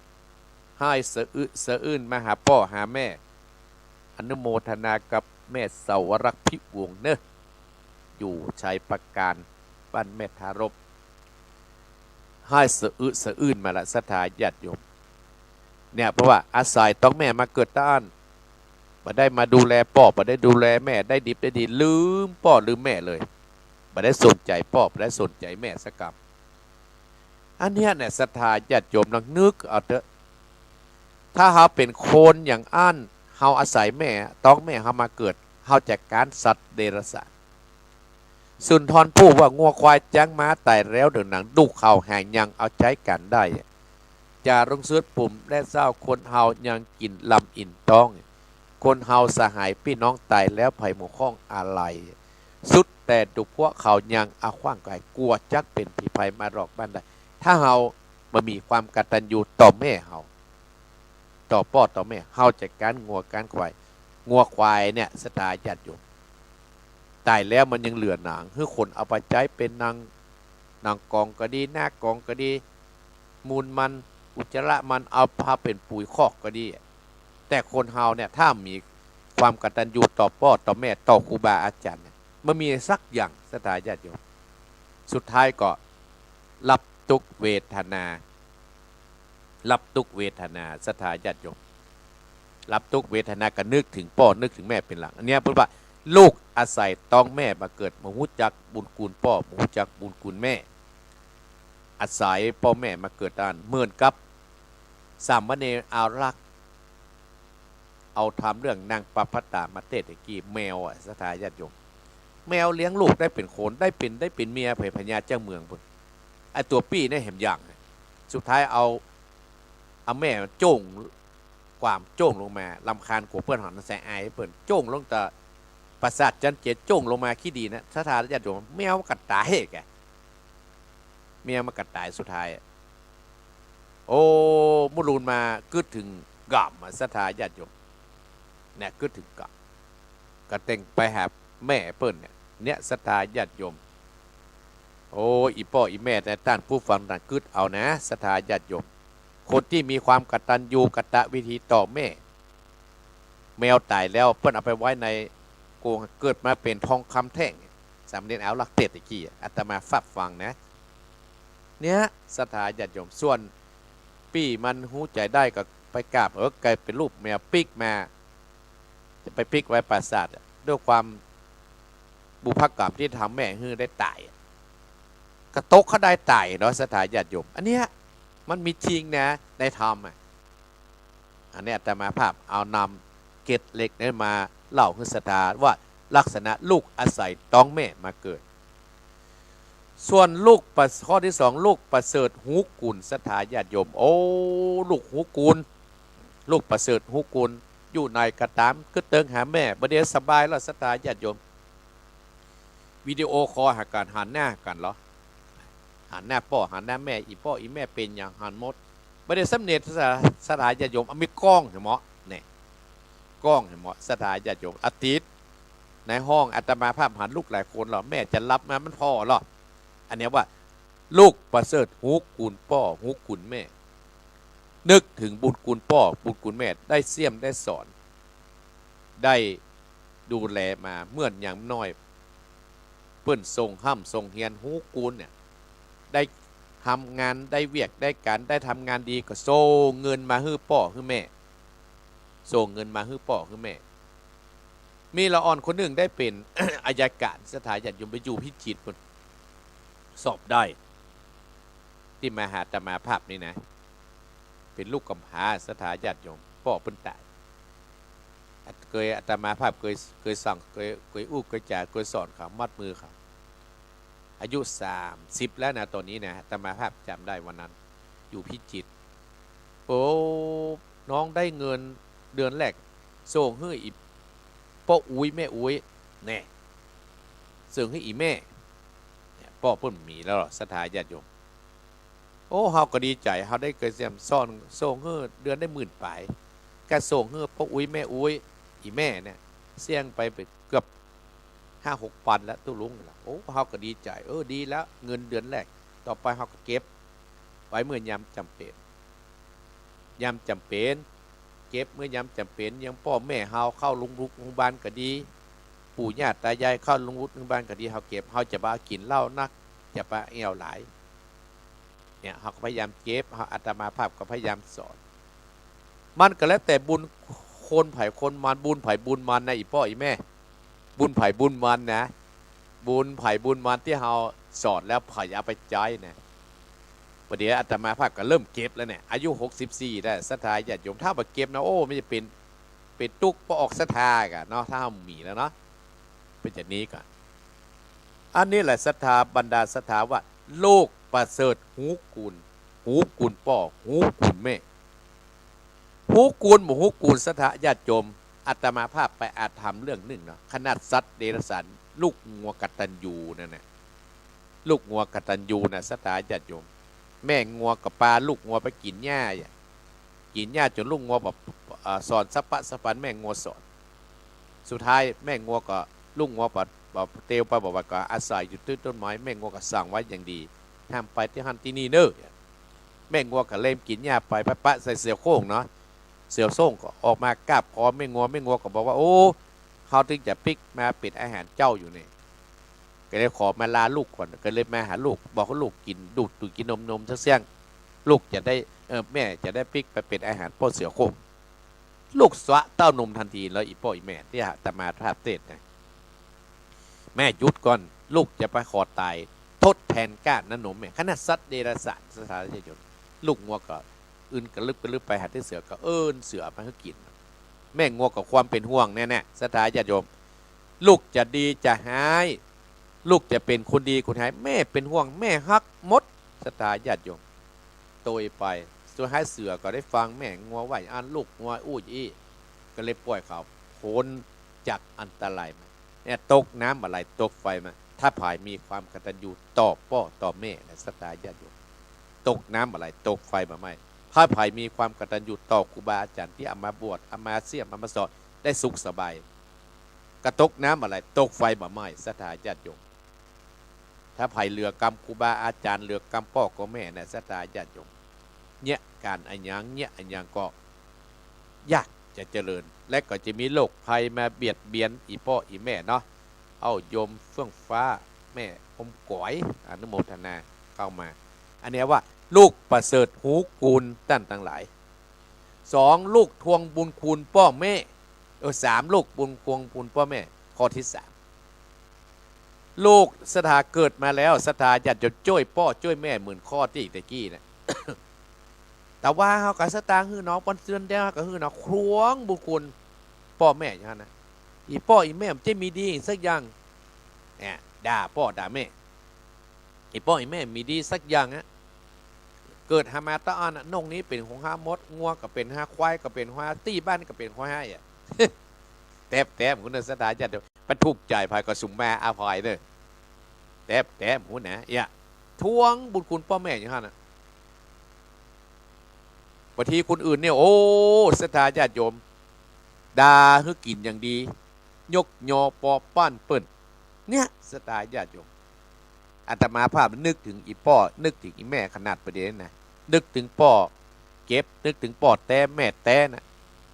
ให้สะอื้นมาหาพ่อหาแม่อนุโมทนากับแม่เสาวรักษ์พิวงเนอะอยู่ชัยประการบ้านแม่ทารบให้สะอื้นมาละศรัทธาญาติโยมเนี่ยเพราะว่าอาศัยต้องแม่มาเกิดต้านบ่ได้มาดูแลพ่อบ่ได้ดูแลแม่ได้ดิบได้ดีลืมพ่อลืมแม่เลยบ่ได้สนใจพ่อบ่ได้สนใจแม่สักกับอันเนี้ยเนี่ยศรัทธาญาติโยมลองนึกเอาเถอะถ้าเฮาเป็นคนอย่างอั้นเฮาอาศัยแม่ต้องแม่เฮามาเกิดเฮาจัดการสัตว์เดรัจฉานสุนทรภู่ว่างัวควายจ้างม้าตายแล้วเดินหนังดุเข่าแห่งยังเอาใช้กันได้จะลงซื้อปุ่มและเศร้าคนเฮายังกินลำอินต้องคนเฮาสหายพี่น้องตายแล้วไผ่หมู่ข้องอะไรสุดแต่ดุพวกเขายังเอาขว้างไกลกลัวจักเป็นผีภัยมาหลอกบ้านได้ถ้าเฮาบ่มีความกตัญญูต่อแม่เฮาต่อพ่อต่อแม่เฮาจัดการงัวการควายเนี่ยศรัทธาญาติโยมตายแล้วมันยังเหลือหนังคือคนเอาไปใช้เป็นนางกองก็ดีหน้ากองก็ดีมูลมันอุจจาระมันเอาพาเป็นปุ๋ยคอกก็ดีแต่คนเฮาเนี่ยถ้ามีความกตัญญูต่อพ่อต่อแม่ต่อครูบาอาจารย์มันมีสักอย่างศรัทธาญาติโยมสุดท้ายก็รับทุกเวทนาศรัทธาญาติโยมรับทุกเวทนาก็นึกถึงพ่อนึกถึงแม่เป็นหลักอันนี้เพราะว่าลูกอาศัยต้องแม่มาเกิดมาฮู้จักบุญคุณพ่อมาฮู้จักบุญคุณแม่อาศัยพ่อแม่มาเกิดด้านเหมือนกับสามเณรอารักษ์เอาทำเรื่องนางปปัตตามาเทศกี้แมวศรัทธาญาติโยมแมวเลี้ยงลูกได้เป็นโขนได้เป็นเมียเผยพญาเจ้าเมืองพุ่นไอตัวปี้เนี่ยเห็นอย่างสุดท้ายเอาแม่โจ้งความโจ้งลงมาลำคาญกว่าเพื่อนหอนแสไอเพื่อนโจ้งลงแต่ประสาทจันเจโจ้งลงมาขี้ดีนะศรัทธาญาติโยมแมวกัดตายแกเมียมากัดตายสุดท้ายโอ้มุรูนมากึดถึงกล่ำศรัทธาญาติโยมเนี่ยกึดถึงกล่ำกระเต็งไปหาแม่เปิ้นเนี่ยศรัทธาญาติโยมโอ้อีพ่ออีแม่แต่ท่านผู้ฟังต่างกึดเอานะศรัทธาญาติโยมคนที่มีความกตัญญูกตวิธีต่อแม่แมวตายแล้วเปิ้นเอาไปไว้ในโกงเกิดมาเป็นทองคำแท่งส ามเณรเอาลักเทศตะกี้อาตมาฟับฟังนะเนี้ยศรัทธาญาติโยมส่วนปี้มันหูใจได้ก็ไปกราบกลายเป็นรูปแมวปิกมาจะไปปิกไว้ปราสาทด้วยความบุพกรรมที่ทำแม่ฮือได้ตายกระตกเขาได้ตายเนาะศรัทธาญาติโยมอันเนี้ยมันมีจริงนะในธรรมอันนี้อาตมาภาพเอานำเกตเล็กนี้มาเล่าให้ศรัทธาว่าลักษณะลูกอาศัยต้องแม่มาเกิดส่วนลูกข้อที่สองลูกประเสริฐหูกุลศรัทธาญาติโยมโอ้ลูกหูกุลลูกประเสริฐหูกุลอยู่ในกระตามก็เติงหาแม่ประเดี๋ยวสบายแล้วศรัทธาญาติโยมวิดีโอคอลหาการหันหน้ากันเหรอหันหน้าพ่อหันหน้าแม่อีพ่ออีแม่เป็นอย่างหันมดประเดี๋ยวสำเนียงศรัทธาญาติโยมมีกล้องเห็นไหมเนี่ยกล้องเห็นไหมศรัทธาญาติโยมอาทิตย์ในห้องอาตมาภาพหันลูกหลายคนหรอแม่จะรับมามันพ่อหรออันนี้ว่าลูกประเสริฐหูกุลพ่อหูกุลแม่นึกถึงบุญกุลพ่อบุญกุลแม่ได้เสี่ยมได้สอนได้ดูแลมาเมื่ออย่างน้อยเปิ้นทรงห้ำทรงเฮียนหูกุลเนี่ยได้ทำงานได้เวียกได้การได้ทำงานดีก็ส่งเงินมาให้พ่อให้แม่ส่งเงินมาให้พ่อให้แม่มีละอ่อนคนหนึ่งได้เป็น อัยการสถาญาติโยมไปอยู่พิจิตรคนสอบได้ที่มหาตมาภาพนี่นะเป็นลูกกำพร้าสถาญาติโยมพ่อเพิ่นตายเคยอาตมาภาพเคยสั่งเคยอู้เคยจ่าเคยสอนเขามัดมือเขาอายุ30แล้วนะตอนนี้นะอาตมาภาพจำได้วันนั้นอยู่พิจิตรโอ้น้องได้เงินเดือนแรกส่งให้อีพ่ออุ้ยแม่อุ้ยแน่ส่งให้อีแม่พ่อเพิ่นมีแล้วศรัทธาญาติโยมโอ้เฮาก็ดีใจเฮาได้เคยเสียมซ่อนส่งให้เดือนได้10,000ปลายก็ส่งให้พ่ออุ้ยแม่อุ้ยอีแม่เนี่ยเสี่ยงไปเกือบ5-6 พันแล้วตู้ลุงแล้วโอ้เฮาก็ดีใจดีแล้วเงินเดือนแรกต่อไปเฮาก็เก็บไว้เมื่อยามจำเป็นยามจำเป็นเก็บเมื่อยามจำเป็นยังพ่อแม่เฮาเข้าโรงพยาบาลก็ดีปู่ย่าตายายเข้าโรงพยาบาลก็ดีเฮาเก็บเฮาจะบ่กินเหล้านักจะบ่เอี่ยวหลายเนี่ยเฮาก็พยายามเก็บเฮาอาตมาภาพก็พยายามสอนมันก็แล้วแต่บุญคนไผ่คนมันบุญไผ่บุญมันนะอีพ่ออีแม่บุญไผ่บุญมันนะบุญไผ่บุญมันที่เฮาสอนแล้วไผ่เอาไปใจนะประเดี๋ยวอาตมาภาพก็เริ่มเก็บแล้วเนี่ยอายุ64ได้ศรัทธาญาติโยมถ้าบ่เก็บนะโอ้ไม่จะเป็นตุกบ่ออกศรัทธากะเนาะถ้าเฮามีแล้วเนาะเป็นอย่างนี้ก่อนอันนี้แหละศรัทธาบรรดาศรัทธาว่าโลกประเสริฐหูกุลพ่อหูกุลแม่หูกุลบ่หูกุลศรัทธาญาติโยมอาตมาภาพไปอาจทำเรื่องหนึ่งเนาะขนาดสัตว์เดรัจฉานลูกงัวกตัญญูนั่นน่ะลูกงัวกตัญญูน่ะศรัทธาญาติโยมแม่งัวกับปลาลูกงัวไปกินหญ้าจนลูกงัวแบบสอนสัพพะสัพพันแม่งัวสอนสุดท้ายแม่งัวก็ลูกงัวแบบเตลไปบอกว่าก็อาศัยอยู่ต้นไม้แม่งัวก็สั่งไว้อย่างดีห้ามไปที่หันที่นี่เนอะแม่งัวก็เล่มกินหญ้าไปปะใส่เสือโค้งเนาะเสือโค้งก็ออกมากราบคอแม่งัวก็บอกว่าโอ้เขาถึงจะปิกมาเป็นอาหารเจ้าอยู่นี่ก็เลยขอมาลาลูกก่อนก็เลยมาหาลูกบอกว่าลูกกินดูดกินนมเสี่ยงลูกจะได้แม่จะได้ปิกไปเป็นอาหารพ่อเสือโค้งลูกสวะเต้านมทันทีแล้วอีพ่ออีแม่ที่อาตมาภาพเทศนะแม่ยุดก่อนลูกจะไปขอตายทดแทนก้านนมแม่ขนาดสัตว์เดรัจฉานสถานที่ยนลูกงัวก็อื่นกระลึบไปหาที่เสือก็เสือมาให้กินแม่งัวกับความเป็นห่วงแน่ๆสถานญาติโยมลูกจะดีจะหายลูกจะเป็นคนดีคนหายแม่เป็นห่วงแม่ฮักมดสถานญาติโยมโตยไปสุดท้ายเสือก็ได้ฟังแม่งัวไหวอันลูกงัวอู้ยี่ก็เลยปล่อยเขาพ้นจากอันตรายมาเนี่ยตกน้ำอะไรตกไฟมาถ้าผายมีความกตัญญูต่อพ่อต่อแม่และสถานญาติโยมตกน้ำอะไรตกไฟมาไม่ถ้าผายมีความกตัญญูต่อครูบาอาจารย์ที่เอามาบวชเอามาเสี่ยมเอามาสอนได้สุขสบายกระตกน้ำอะไรตกไฟมาไม่สถานญาติโยมถ้าผายเรือกรรมครูบาอาจารย์เรือกรรมพ่อกับแม่เนี่ยสถานญาติโยมเนี่ยการอันยังก็ยากจะเจริญและก็จะมีโรคภัยมาเบียดเบียนอีพ่ออีแม่เนาะ เอาโยมเฟื่องฟ้าแม่อมก๋อยอนุโมทนาเข้ามาอันนี้ว่าลูกประเสริฐหูกูลตั้นทั้งหลาย2ลูกทวงบุญคุณพ่อแม่3ลูกบุญทวงบุญพ่อแม่ข้อที่3ลูกสถาเกิดมาแล้วสถาอยากจะช่วยพ่อช่วยแม่เหมือนข้อที่ตะกี้นะ แต่ว่าเขากับสตางค์คือน้องปนเตือนได้ก็คือน้องครวงบุญคุณพ่อแม่อย่างนั้นนะอีพ่ออีแม่จะมีดีสักอย่างเนี่ยด่าพ่อด่าแม่อีพ่ออีแม่มีดีสักอย่างอะเกิดหามาตะอันนงนี้เป็นของห้ามดงัวก็เป็นห้าควายก็เป็นห้าตีบ้านก็เป็นห้าให้อะ แต่คุณสถาจะบรรทุกใจภายก็สุมแม่อาภัยเนอะแต่คุณนะอย่าทวงบุญคุณพ่อแม่อย่างนั้นนะบางทีคนอื่นเนี่ยโอ้สถาญาติโยมดาให้กินอย่างดียกยอปอป้านเปิ่นเนี่ยสถาญาติโยมอาตมาภาพนึกถึงอีพ่อนึกถึงอีแม่ขนาดประเด็นนะนึกถึงพ่อเก็บนึกถึงพ่อแต่แม่แต่นะ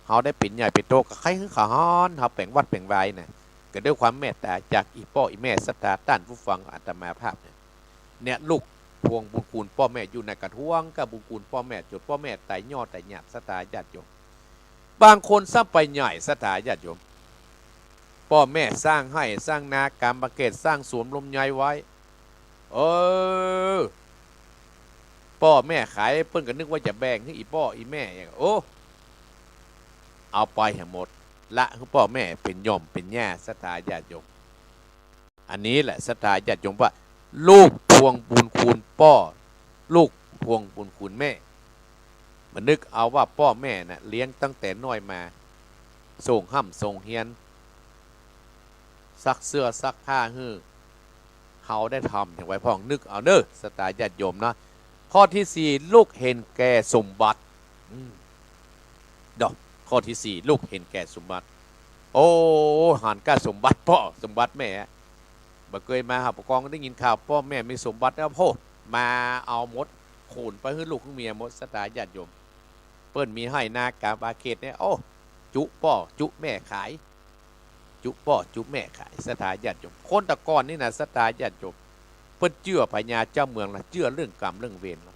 เขาได้เป็นใหญ่เป็นโตกับใครคือขาฮ้อนเขาแป่งวัดแป่งไว้นะก็ด้วยความเมตตาจากอีพ่ออีแม่สถาต้านผู้ฟังอาตมาภาพเนี่ยลูกทวงบุญคุณพ่อแม่อยู่ในกระทวงกับบุญคุณพ่อแม่จุดพ่อแม่ไต่ยอดไต่หยาดสถาญาติโยมบางคนซ้ำไปใหญ่สถาญาติโยมพ่อแม่สร้างให้สร้างนาการประเกตสร้างสวนลมใหญ่ไว้พ่อแม่ขายเพิ่นก็นึกว่าจะแบ่งให้อีพ่ออีแม่อย่างโอ้เอาไปให้หมดละคือพ่อแม่เป็นย่อมเป็นแย่สถาญาติโยมอันนี้แหละสถาญาติโยมว่าลูกทวงบุญคุณพ่อลูกทวงบุญคุณแม่มันนึกเอาว่าพ่อแม่น่ะเลี้ยงตั้งแต่น้อยมาส่งห้ำส่งเฮียนซักเสื้อซักผ้าฮื้อเขาได้ทำอย่างไว้พ่องนึกเอาเนอะสถาญาติโยมเนาะข้อที่4ลูกเห็นแก่สมบัติดอกข้อที่4ลูกเห็นแก่สมบัติโอ้หันก้าสมบัติพ่อสมบัติแม่บ่เคยมาหาปกครองได้ยินข่าวพ่อแม่มีสมบัติแล้วพ่อมาเอาหมดขูนไปให้ลูกให้เมียหมดสถาญาติโยมเปิ้นมีให้นากาบาเขตเนี่ยโอ้จุพ่อจุแม่ขายจุพ่อจุแม่ขายสถาญาติโยมคนตะกอนนี่นะสถาญาติโยมเปิ้นเชื่อพญาเจ้าเมืองละเชื่อเรื่องกรรมเรื่องเวรละ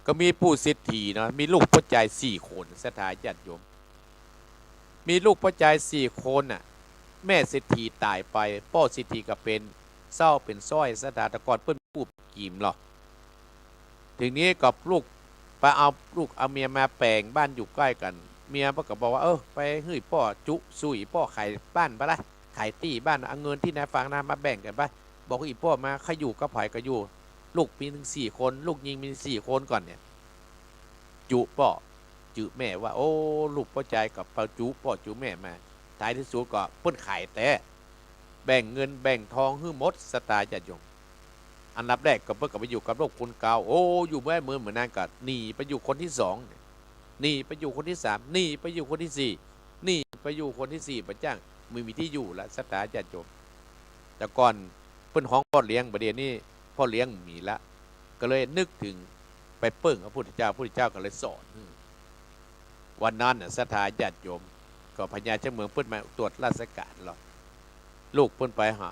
ก็มีผู้เศรษฐีนะมีลูกพ่อใจ4คนสถาญาติโยมมีลูกพ่อใจ4คนน่ะแม่เศรษฐีตายไปพ่อเศรษฐีก็เป็นเศร้าเป็นซ้อยสถาตะกอนเปิ้นผู้กีมหรอกถึงนี้กับลูกไปเอาลูกเอาเมียมาแปลงบ้านอยู่ใกล้กันเมียก็บอกว่าไปเฮ้ยพ่อจุสุยพ่อขายบ้านปะล่ะขายตีบ้านเอาเงินที่นายฟังนามาแบ่งกันปะบอกว่าอีพ่อมาขอยู่ก็ไผ่ก็อยู่ลูกมีถึง4คนลูกยิงมี4คนก่อนเนี่ยจุพ่อจุแม่ว่าโอ้ลูกพ่อใจกับพ่อจุพ่อจุแม่มาท้ายที่สุดก็เปิ้นขายแต่แบ่งเงินแบ่งทองให้หมดสตาญาติโยมอันดับแรกก็เพิ่งกลับไปอยู่กับโลกคนเก่าโอ้อยู่เมื่อเหมือนนั่นก็หนีไปอยู่คนที่2หนีไปอยู่คนที่3หนีไปอยู่คนที่4หนีไปอยู่คนที่4ประจ้างไม่มีที่อยู่ละสตาญาติโยมแต่ก่อนเพิ่นห้องพ่อเลี้ยงประเดี๋ยวนี้พ่อเลี้ยงมีละก็เลยนึกถึงไปเปิ้งพระพุทธเจ้าก็เลยสอนวันนั้นสถาญาติโยมก็พญาเจ้าเมืองเพิ่นมาตรวจราชการหรอกลูกเพิ่นไปห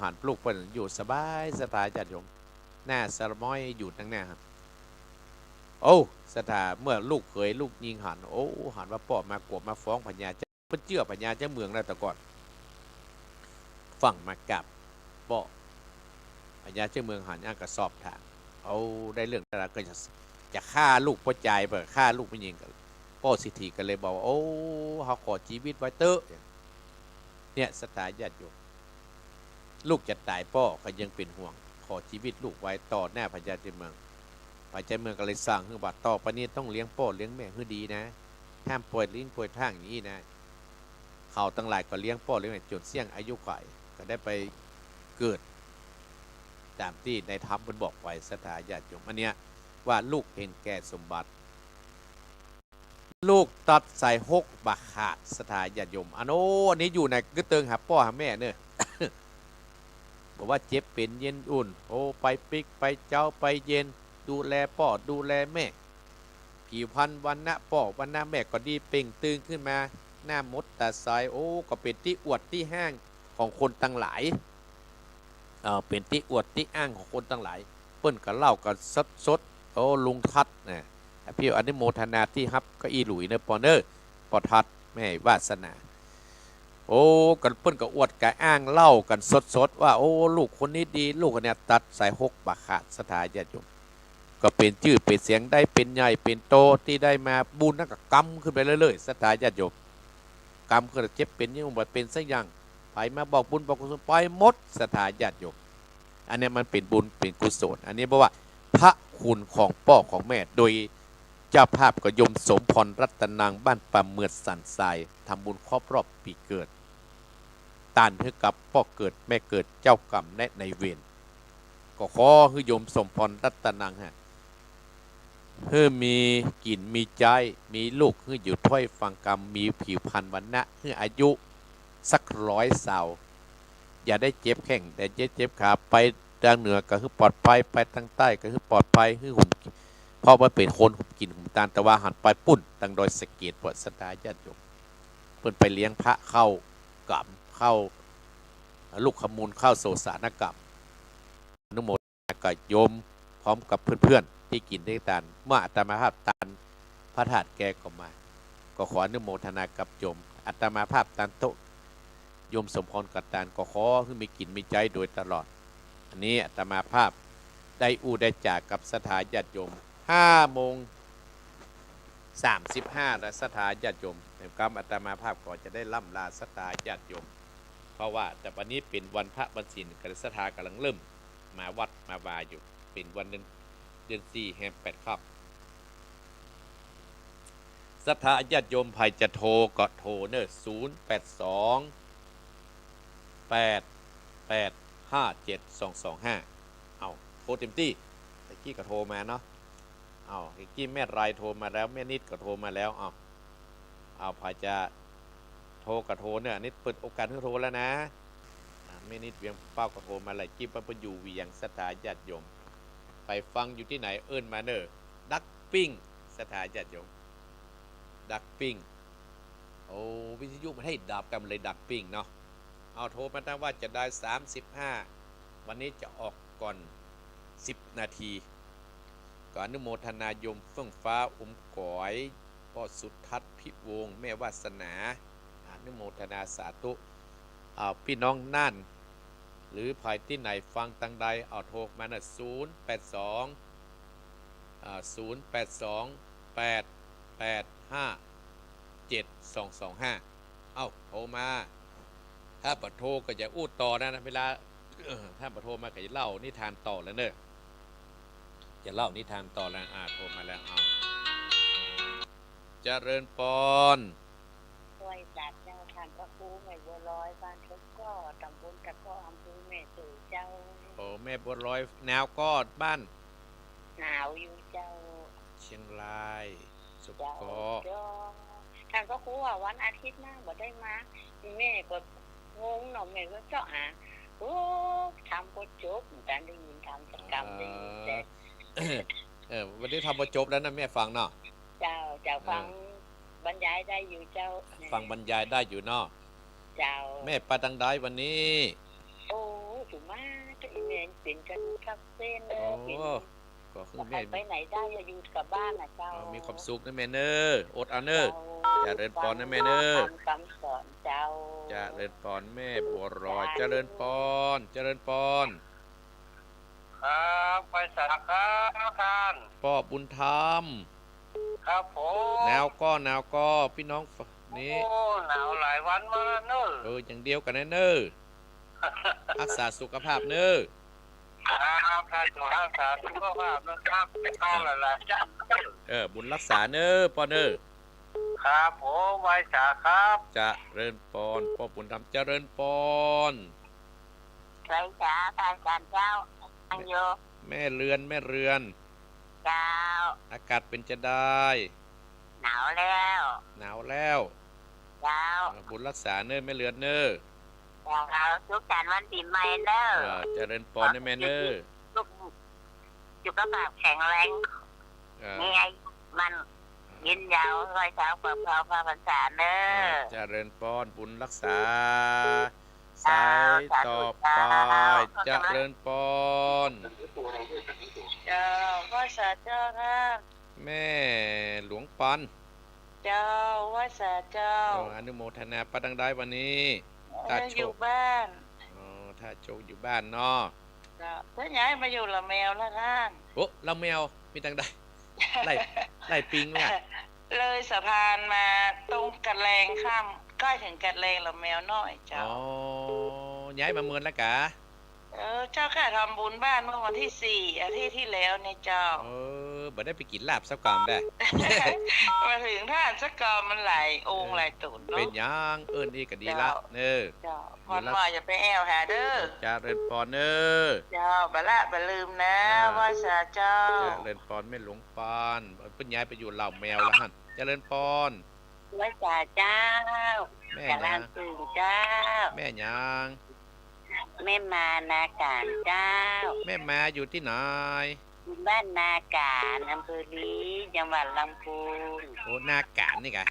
าลูกเพิ่นอยู่สบายสถาญาติโยมหน้าสะม้อยอยู่ทั้งหน้าครับโอ้สถาเมื่อลูกเคยลูกยิงหันโอ้หันว่าพ่อมากวดมาฟ้องพญาเจ้าเพิ่นเชื่อพญาเจ้าเมืองแล้วแต่ก่อนฟังมากับบ่พญาเจ้าเมืองหันย่างกระสอบถามเอาได้เรื่องอะไรก็จะฆ่าลูกพ่อใจเปิดฆ่าลูกไม่ยิงกันพ่อสิทธิกันเลยบอกว่าโอ้เขาขอชีวิตไว้เตอะเนี่ยสถาญาติโยมลูกจะตายพ่อก็ยังเป็นห่วงขอชีวิตลูกไว้ต่อหน้าพญาเจ้าเมืองพญาเจ้าเมืองก็เลยสั่งให้บัดต่อไปนี้ต้องเลี้ยงพ่อเลี้ยงแม่ให้ดีนะห้ามป่วยลิ้นป่วยทางอย่างนี้นะเขาตั้งหลายก็เลี้ยงพ่อเลี้ยงแม่จนเสี่ยงอายุข่อยก็ได้ไปเกิดตามที่ในธรรมมันบอกไว้สถาญาติโยมอันเนี้ยว่าลูกเห็นแก่สมบัติลูกตัดใส่6บาขาดสถาญาติโยมอันนี้อยู่ในกึเติงหาพ่อหาแม่เนอะ บอกว่าเจ็บเป็นเย็นอุ่นโอ้ไปปิกไปเจ้าไปเย็นดูแลพ่อดูแลแม่ผิวพรรณวันนะพ่อวันนะแม่ก็ดีเป่งตึงขึ้นมาหน้ามดตาใสโอ้ก็เป็นที่อวดที่ห้าง ของคนตั้งหลายเป็นที่อวดที่อ้างของคนตั้งหลายเปิ้นก็เล่ากันสดโอ้ลุงทัดนะพี่อนุโมทนาที่ฮับก็อีหลุยเนอปอเนอร์ปอทัดแม่วาสนาโอ้กันเปิ้นก็อวดกะอ้างเล่ากันสดว่าโอ้ลูกคนนี้ดีลูกคนนี้ตัดสาย6 บาขาดสถาญาติโยมก็เป็นชื่อเป็นเสียงได้เป็นใหญ่เป็นโตที่ได้มาบุญนั่นก็กำขึ้นไปเรื่อยๆสถาญาติโยมกำก็เจ็บเป็นยังบ่เป็นสักอย่างไปมาบอกบุญบอกกุศลไปหมดสถาญาติโยมอันนี้มันเป็นบุญเป็นกุศลอันนี้บอกว่าพระคุณของพ่อของแม่โดยเจ้าภาพก็ยมสมพรรัตนางบ้านป่าเมือดสันทรายทำบุญครอบรอบปีเกิดตานให้กับพ่อเกิดแม่เกิดเจ้ากรรมและในเวรก็ขอให้โยมสมพรรัตนางฮะเพื่อมีกินมีใจมีลูกเพื่ออยู่ถ้อยฟังกรรมมีผิวพรรณวันนะเพื่ออายุสัก100 สาวอย่าได้เจ็บแข้งแต่เจ็บขาไปทางเหนือก็คือปลอดภัยไปทางใต้ก็คือปลอดภัยคือหุ่มเพราะว่าเป็นคนหุ่มกินหุ่มตาลแต่ว่าหันไปปุ่นทางดอยสะเก็ดปวดสตาญาติโยมเพิ่นไปเลี้ยงพระเข้ากลับเข้าลูกขมูลเข้าโสสานกรรมอนุโมทนากับโยมพร้อมกับเพื่อนๆที่กินได้ทานเมื่ออาตมาภาพทานพระธาตุแกก็มาก็ขออนุโมทนากับโยมอาตมาภาพทานโตโยมสมพรกัตตานก็ขอให้มีกินมีใจโดยตลอดอันนี้อาตมาภาพได้ได้จากกับสถาญาติโยม5:35และสถาญาติโยมในกรรมอาตมาภาพก็จะได้ล่ำลาสถาญาติโยมเพราะว่าแต่วันนี้เป็นวันพระวันศีลกับสถากำลังเริ่มมาวัดมาวาอยู่เป็นวันเดือน4 แห่ง 8 ครับสถาญาติโยมภัยจะโทรก็โทรเนอะ082-885-7225เอาโทรเต็มที่ตะกี้ก็โทรมาเนาะเอาตะกี้แม่ไรโทรมาแล้วแม่นิดก็โทรมาแล้วเอาภัยจะโทรก็โทรเนี่ยนิดเปิดโอกาสให้โทรแล้วนะแม่นิดเวียงเป้าก็โทรมาหลายกิ๊บมันอยู่เวียงสถาญาติโยมไปฟังอยู่ที่ไหนเอิ้นมาเนอะดักปิ้งสถาญาติโยมดักปิ้งโอ้วิทยุมันให้ดับกันเลยดักปิ้งเนาะเอาโทรมาตั้งว่าจะได้35วันนี้จะออกก่อน10 นาทีก่อนอนุโมทนาโยมเฟื่องฟ้าก๋อยพ่อสุทัศน์พิวงแม่วาสนาอนุโมทนาสาธุพี่น้องนั่นหรือภายที่ไหนฟังตังใดเอาโทรมานะ082-885-7225โทรมาถ้าปะโทรก็จะอู้ต่อนะเวลาถ้าปะโทรมาก็จะเล่านิทานต่อแล้วเนอะจะเล่านิทานต่อแล้วโทรมาแล้วเจริญปอนช่วยจัดเจ้าทานพระครูแม่บัวลอยบ้านทุกก็ตำบลตะก้ออำเภอแม่ตื่นเจ้าโอ้แม่บัวลอยแนวก็บ้านหนาวอยู่เจ้าเชียงรายสุกก็ท่านพระครูว่าวันอาทิตย์หน้าบ่ได้มาแม่ก็งงเนาะแม่ก็เจาะโอ้ทำก็จบการได้ยินทำสักกรรมได้ยินแต่วันนี้ทำมาจบแล้วนะแม่ฟังเนาะเจ้าฟังบรรยายได้อยู่เจ้าฟังบรรยายได้อยู่เนาะเจ้าแม่ไปตังได้วันนี้โอ้ถูกมากก็อีเมนเป็นกันทักเส้นเลยก็คือแม่ไปไหนได้อยู่กับบ้านนะเจ้ามีความสุขนะแม่เนออดเอาเนอจะเริญปอนนะแม่เนอคำสอนเจ้าจะเริญปอนแม่บัวรอยเจริญปอนเจริญปอนครับไปสักครับท่านพ่อบุญธรรมครับผมแนวก็พี่น้องนี่โอ้หนาวหลายวันมาเนอะอย่างเดียวกันเนอรักษาสุขภาพเนอครับท่านรักษาสุขภาพนะครับข้าวหลายๆจ้าบุญรักษาเนอปอเนอครับผมไว้สักครับจะเริญปอนพ่อบุญธรรมเจริญปอนไว้สักการเจ้าอันโยแม่เรือนเจ้าอากาศเป็นจะได้หนาวแล้วเจ้าบุญรักษาเนอแม่เรือนเนอเราทุกการวันปีใหม่เนอเจริญปอนนะแม่เนอสุขภาพแข็งแรงนี่ไงมันยินยาวรอยเท้าเปิดเผาพระพรรษาเนอเจริญปอนบุญรักษา สายต่อไปเจริญพร เจ้าว่าสาเจ้าท่าน แม่หลวงปัน เจ้าว่าสาเจ้า อนุโมทนาปะดังได้วันนี้ ตาโชค อยู่บ้าน ถ้าโชคอยู่บ้านเนาะ เจ้าถ้าย้ายมาอยู่ละแมวแล้วท่าน โอ้เราแมวมีตังได้ ไล่ปิงเนี่ย เลยสะพานมาตรงกัดแรงข้ามใกล้ถึงกัดแรงละแมวน้อยเจ้า อ๋อย้ายมาเมืองแล้วกะ เจ้าค่ะทำบุญบ้านเมื่อวันที่ 4 อาทิตย์ที่แล้วในเจ้า บ่ได้ไปกินลาบสักกามได้ มาถึงท่านสักกรรมมันหลายองค์หลายตุน เป็นหยังเอิ้นอีกก็ดีละเน้อ เจ้าพอนว่าอย่าไปแอวหาเด้อ เจริญพรเน้อ เจ้าบะละบะลืมนะว่าสาเจ้า เจริญพรแม่หลวงปานเพิ่นย้ายไปอยู่เหล่าแมวแล้วหั่นเจริญพร ว่าสาเจ้า แม่ กำลั ยาง ง ตื่นเจ้า แม่ยาง แม่มานาการเจ้า แม่มาอยู่ที่ไหน บ้านนาการอำเภอลีจังหวัดลำพูน โอ้หน้ากานนี่กะ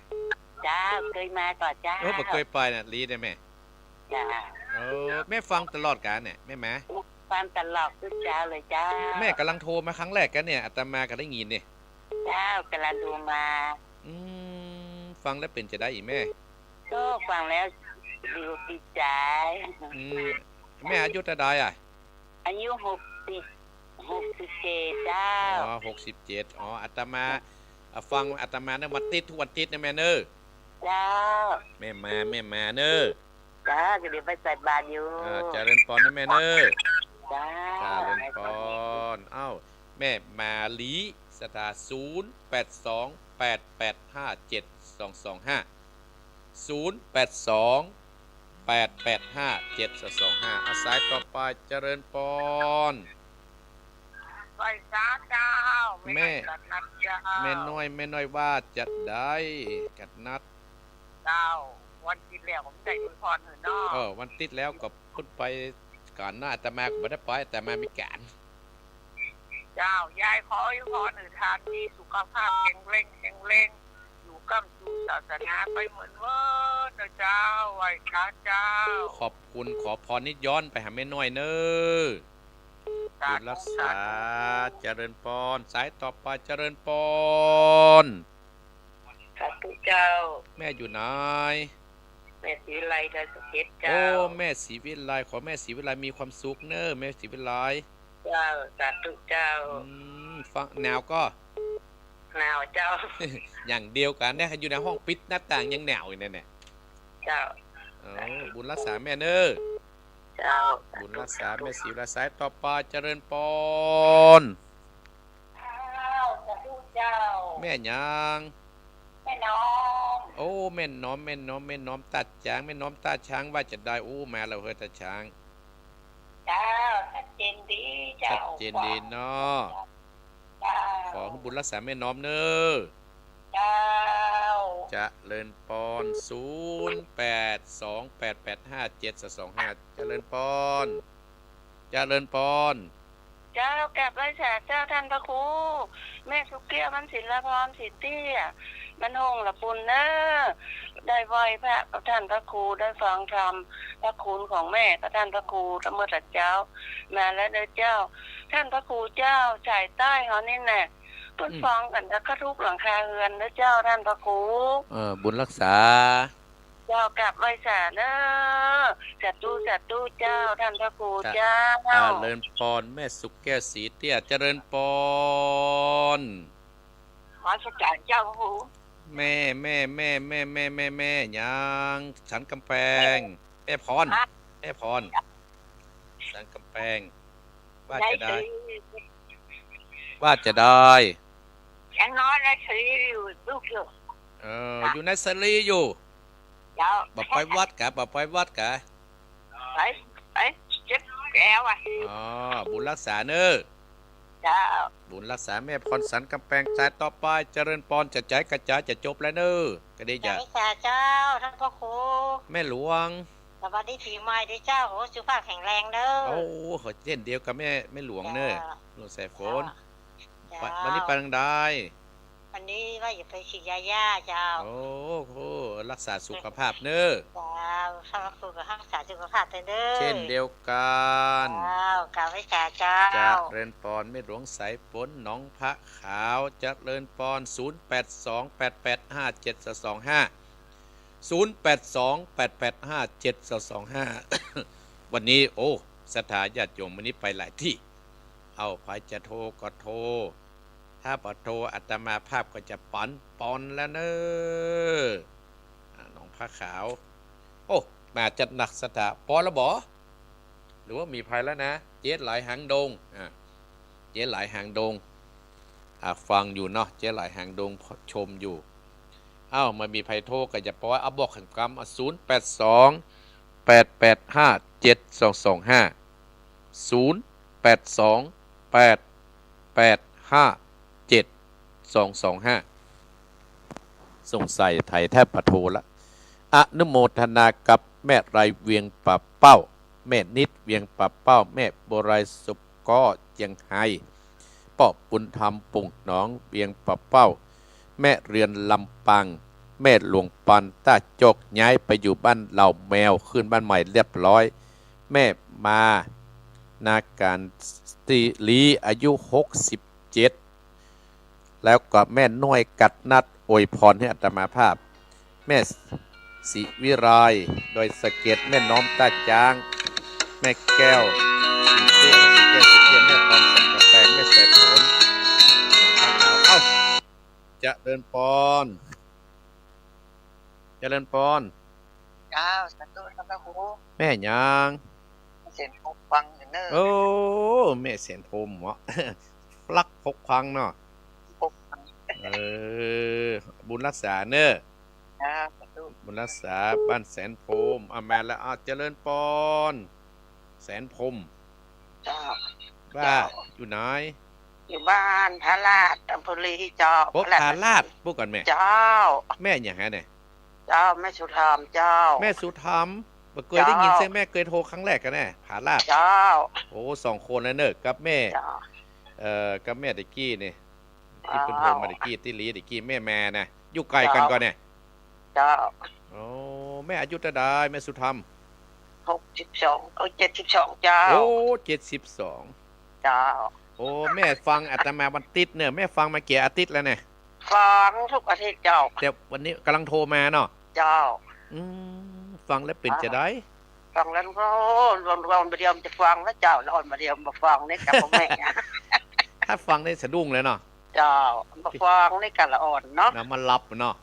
เจ้าเคยมาก่อนเจ้า บ่เคยไปน่ะลีได้แม่ จ้า แม่ฟังตลอดกาเนี่ยแม่มา ความตลอดทุกเจ้าเลยเจ้า แม่กำลังโทรมาครั้งแรกกันเนี่ยอาตมาก็ได้ยินนี่ เจ้ากำลังดูมา ฟังแล้วเป็นจะได้อีกแม่ ก็ฟังแล้วดูติดใจ อืมแม่อายุเท่าใดอ่ะ อายุ67เจ้า อ๋อ67อาตมาฟังอาตมาเนี่ยวันติดทุกวันติดนะแม่เน้อ เจ้า แม่มาเน้อ จ้าก็เดี๋ยวไปใส่บาตรอยู่ เจริญพรนะแม่เน้อ จ้า เจริญพรแม่มาลีสถา0828857225 อาศัยต่อไปเจริญพร ไปจ้าเจ้า แม่ กัดนัดเจ้า แม่น้อยว่าจะได้กัดนัด เจ้า วันที่แล้วผมได้คุณพรเนาะ วันติดแล้วก็พุ่นไปก่อนหน้าแต่มาก็ไม่ได้ไปแต่มามีการ เจ้ายายขอให้พรทานมีสุขภาพแข็งแรงอยู่กับสู่ศาสนาไปเหมือนเว่าเจ้าไหวจ้าเจ้า ขอบคุณขอพรนิดย้อนไปหาแม่น้อยเนอบุญรักษาเจริญพรสายต่อไปเจริญพร สาธุเจ้า แม่อยู่ไหน แม่ศรีไลดาสเก็ต โอ้ เจ้า แม่ศรีวิไลขอแม่ศรีวิไลมีความสุขเนอแม่ศรีวิไล เจ้าสาธุเจ้า ฟังแนวก็ หนาวเจ้า อย่างเดียวกันเนี่ยอยู่ในห้องปิดหน้าต่างยังหนาวอยู่เนี่ย เจ้า บุญรักษาแม่เนอ เจ้า บุญรักษาแม่ศรีวิไลสายต่อไปเจริญพร สาธุเจ้า แม่ยัง แม่น้อง โอ้แม่น้อมตัดช้างแม่น้อมตัดช้างว่าจะได้โอ้มาแล้วเฮ้ยตัดช้าง เจ้าชัดเจนดีเจ้า ชัดเจนดีเนาะ เจ้า ขอให้บุญรักษาแม่น้อมเนอ เจ้า จะเลินปอน0828857225จะเลินปอนจะเลินปอน เจ้ากลับไว้สาเจ้าท่านพระครูแม่สุเกี้ยวมันศิลพรสิเตี้ยมันหงละปุนเนอได้ไหวพระกับท่านพระครูได้ฟังธรรมพระคุณของแม่กับท่านพระครูทั้งเมื่อแต่เจ้ามาแล้วเด้อเจ้า ท่านพระครูเจ้าชายใต้เขานี่แน่เพิ่นฟังกันจะกระทุกหลังคาเรือนเด้อเจ้าท่านพระครู บุญรักษา เจ้ากลับไว้สาเนอจัดตู้เจ้าท่านพระครูเจ้า เลินปอนแม่สุกแก้วสีเตี้ยเจริญปอน ขอสัจจะเจ้าพระครู แม่ยังสันกำแพงแม่พรสันกำแพงว่าจะได้ ยังน้อยนะชีอยู่ลูกอยู่ อยู่ในสรีอยู่ เจ้า บ่ไปวัดกะ ไปเจ็บแก้วอ่ะ บุญรักษาเนอ เจ้า บุญรักษาแม่พรสันกำแพงสายต่อไปเจริญปอนจะใจกระจายจะจบแล้วเนอก็ได้ จะ จ้ะ ไม่สาเจ้าท่านพ่อครู แม่หลวง สวัสดีปีใหม่ด้วยเจ้าโหสุขภาพแข็งแรงเด้อ โอ้โหเช่นเดียวกับแม่หลวงเนอหลวงแสฝน เจ้า วันนี้ไปทางใด วันนี้ว่าอย่าไปฉีดยาเจ้า โอ้โหรักษาสุขภาพเนอ เจ้า สำหรับครูกับรักษาสุขภาพเด้อ เช่นเดียวกัน เจ้ากล่าวไว้จ่าเจ้า จะเริญปอนไม่หลวงสายฝนหนองพระขาวจะเริญปอน0828857225 วันนี้โอ้สถาญาติโยมวันนี้ไปหลายที่เอาใครจะโทรก็โทรถ้าพอโทรอาตมาภาพก็จะปอนแล้วเนอะหนองพระขาวโอ้มาจัดหนักสถาปอนแล้วบอหรือว่ามีภัยแล้วนะเจ๊หลายหางดงเจ๊หลายหางดงฟังอยู่เนาะเจ๊หลายหางดงชมอยู่มามีภัยโทรก็จะปอยเอาบอกขันกรรม082-885-7225 สงสัยไทยแทบปะโทละอนุโมทนากับแม่ไรเวียงป่าเป้าแม่นิดเวียงป่าเป้าแม่โบรายสุบก็เจียงไฮ้ป้อบุญธรรมปุ่งหนองเวียงป่าเป้าแม่เรือนลำปังแม่หลวงปันต้าจกย้ายไปอยู่บ้านเหล่าแมวขึ้นบ้านใหม่เรียบร้อยแม่มานาการตีลีอายุ67แล้วก็แม่น้อยกัดนัดอวยพรให้อาตมาภาพแม่ศิวิไลโดยสะเก็ดแม่น้อมตาจางแม่แก้วสีเตี้ยสีเตี้ยแม่ตอมสังกะแปงแม่ใส่ผลจะเดินปอนจะเดินปอนเจ้าสาธุครับพระครู แม่ยัง เสียงผมฟังเนอะ โอ้แม่เสียนโทมเหรอ ฟลักพกพังเนาะบุญรักษาเนอะบุญรักษาบ้านแสนพรมแม่แล้วเจริญปอนแสนพรม เจ้า บ้าอยู่ไหน อยู่บ้านพระลาดอำเภอลีเจ้า พบพาลาดพวกก่อนแม่ เจ้า แม่อย่างไงเนี่ย เจ้าแม่สุธรรมเจ้า แม่สุธรรมเคยได้ยินเสียงแม่เคยโทรครั้งแรกกันแน่ผาลาด เจ้า โอ้2 คนแล้วเนอะกับแม่ เจ้า กับแม่ตะกี้นี่ที่เป็นโทรมาตะกี้ที่ลีตะกี้แม่นะอยู่ไกลกันก่อนเนี่ย เจ้า โอ้แม่อายุเท่าใดแม่สุธรรม 72เจ้า โอ้72 เจ้า โอ้แม่ฟังอาตมาวันติดเนี่ยแม่ฟังมากี่อาทิตย์แล้วเนี่ย ฟังทุกอาทิตย์เจ้า แต่วันนี้กำลังโทรมาเนาะ เจ้า ฟังแล้วเป็นจะได้ ฟังแล้วก็รอนมาเดียวจะฟังแล้วเจ้าแล้วอ่อนมาเดียวมาฟังนี่กับพ่อแม่ ถ้าฟังได้สะดุ้งเลยเนาะ เจ้ามาฟังนี่กันละอ่อนเนาะ มันหลับเนาะ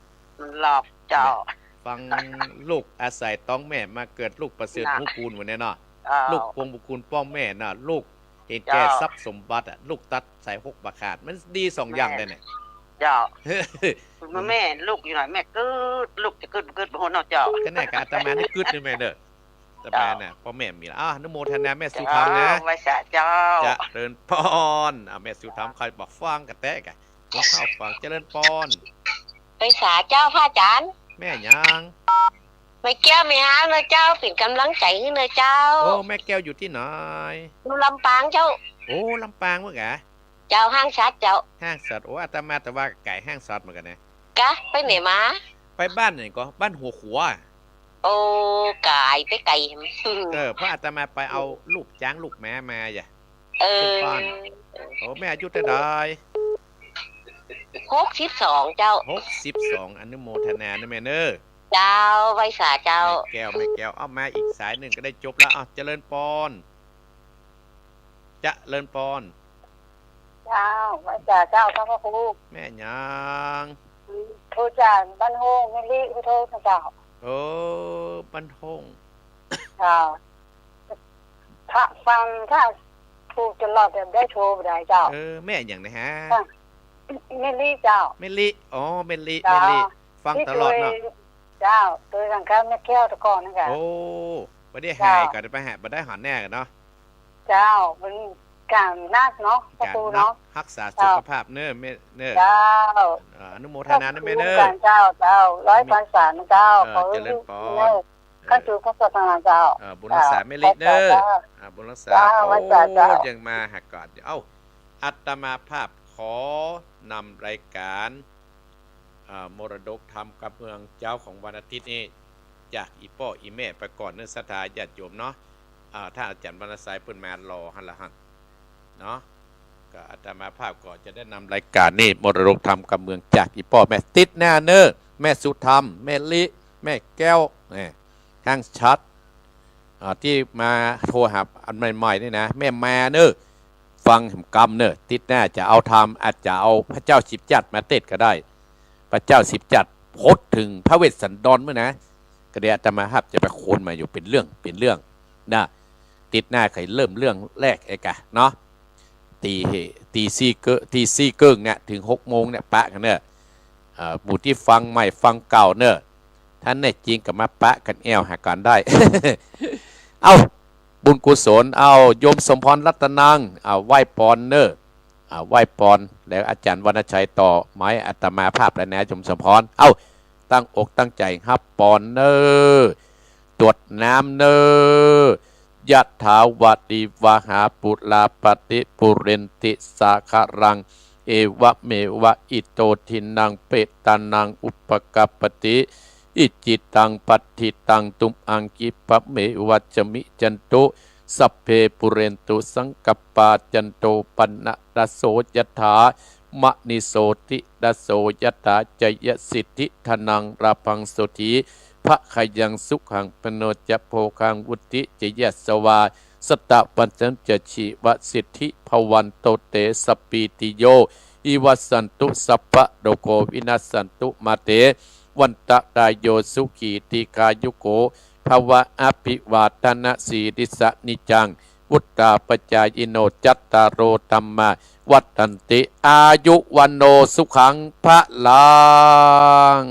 หลับเจ้า ฟังลูกอาศัยต้องแม่มาเกิดลูกประเสริฐมุกูลวันนี้เนาะ ลูกพวงบุกูลป้อมแม่น่ะลูกเห็นแก่ทรัพย์สมบัติลูกตัดสายหกบาขาดมันดี2 อย่างเลยเนี่ย เจ้าแม่ลูกอยู่ไหนแม่กึดลูกจะกึดบนหัวเนาะเจ้า ก็แน่กับอาตมานี่กึดนี่แม่เด้ออาตมาน่ะพ่อแม่มีแล้วอนุโมทนาแม่สุธรรมนะ ไว้สาเจ้า จะเริญปอนแม่สุธรรมใครบอกฟังกระแตกะก็เข้าฟังเจริญปอน ไปสาเจ้าพระอาจารย์ แม่ยัง ไม่แก้วไม่หางเลยเจ้าเป็นกำลังใจให้เลยเจ้า โอ้แม่แก้วอยู่ที่ไหน อยู่ลำปางเจ้า โอ้ลำปางเมื่อไง เจ้าห้างชัดเจ้า ห้างสัตว์โอ้อาตมาแต่ว่าไก่ห้างสัตว์เหมือนกันนะ กะไปไหนมา ไปบ้านไหนก็บ้านหัวขัว โอ้กายไปไก่ เพราะอาตมาไปเอาลูกจ้างลูกแม่มาอย่า เออ โอ้แม่อายุเท่าใด 62เจ้า 62อนุโมทนานะแม่เนอ เจ้าไว้สาเจ้า แม่แก้วเอามาอีกสายหนึ่งก็ได้จบแล้วเจริญปอนเจริญปอน เจ้าไว้จ่าเจ้าพระครู แม่ยัง โทรจานบ้านโฮงไม่รีโทรเจ้า โอ้บันทง เจ้าถ้าฟังถ้าถูกตลอดแบบได้โทรได้เจ้า แม่อย่างนะฮะ ไม่รีเจ้า เมลิอ๋อเมลิฟังตลอดเนาะ เจ้าตัวสังกัดแม่แก้วตะกอนนั่นแหละ โอ้ไม่ได้หายกันไปหาไม่ได้หอนแน่กันเนาะ เจ้าเป็นการนักเนาะพระครูเนาะ รักษาสุขภาพเน้อเน้อ เจ้า อนุโมทนานะแม่เน้อ เจ้าร้อยพันษาเจ้า เจริญปอน ข้าจูพระศาสนาเจ้า บุญรักษาเมลิเน้อบุญรักษาโอ้ยังมาหักก่อนเอ้าอัตมาภาพขอนำรายการมรดกธรรมกับเมืองเจ้าของวันอาทิตย์นี้ จากอีป้ออีแม่ไปก่อนเนื้อศรัทธาญาติโยมเนาะถ้าอาจารย์วรรณสายเพิ่นมารอหั่นละหั่นเนาะก็อาตมาภาพก็จะได้นำรายการนี้มรดกธรรมกับเมืองจากอีป้อแม่ติดแน่เนอแม่สุธรรมแม่ลิแม่แก้วทางชัดที่มาโทรหาอันใหม่ๆนี่นะแม่แม่เนอฟังกรรมเนอติดแน่จะเอาทำอาจจะเอาพระเจ้าสิบจัดมาเต้นก็ได้พระเจ้าสิบจัดพดถึงพระเวสสันดรเมื่อนะก็เดี๋ยวอาตมาภาพจะไปโคนมาอยู่เป็นเรื่องนะติดหน้าใครเริ่มเรื่องแรกไอ้กะเนาะตีซี่เกิ้งเนี่ยถึง6 โมงเนี่ยปะกันเนอะบุตรที่ฟังใหม่ฟังเก่าเนอะท่านเนี่ยจริงกับมาปะกันแอวหากันได้ เอาบุญกุศลเอาโยมสมพรรัตนังไหว้ปอนเนอไหว้ปอนแล้วอาจารย์วรรณชัยต่อไม้อาตมาภาพแล้วนะโยมสมพรเอาตั้งอกตั้งใจครับปอนเนอตรวจน้ำเนอยะถาวติวหาปุราปฏิปุเรนติสาคารังเอวะเมวะอิโตทินังเปตานังอุปกปปติอิจิตังปัฏฐิตังตุมอังกิปะเมวัจมิจันตุสัพเพปุเรนตุสังกปปาจันโตปันนะดโสยถามะนิโสติดโสยถาจยสิทธิธนังราพังโสธีพระขยังสุขังปโนจะโพคังวุติจยสวาสตะปัญจจะชีวสิทธิภวันโตเตสปีติโยอิวัสสันตุสัพพะโดโควินัสสันตุมาเตวันตะกายโยสุขีติกายุโกภวะอภิวาทนาสีริสนิจังวุตตาปจายโนจัตตารโรธัมมาวัฏันติอายุวันโนสุขังพระลัง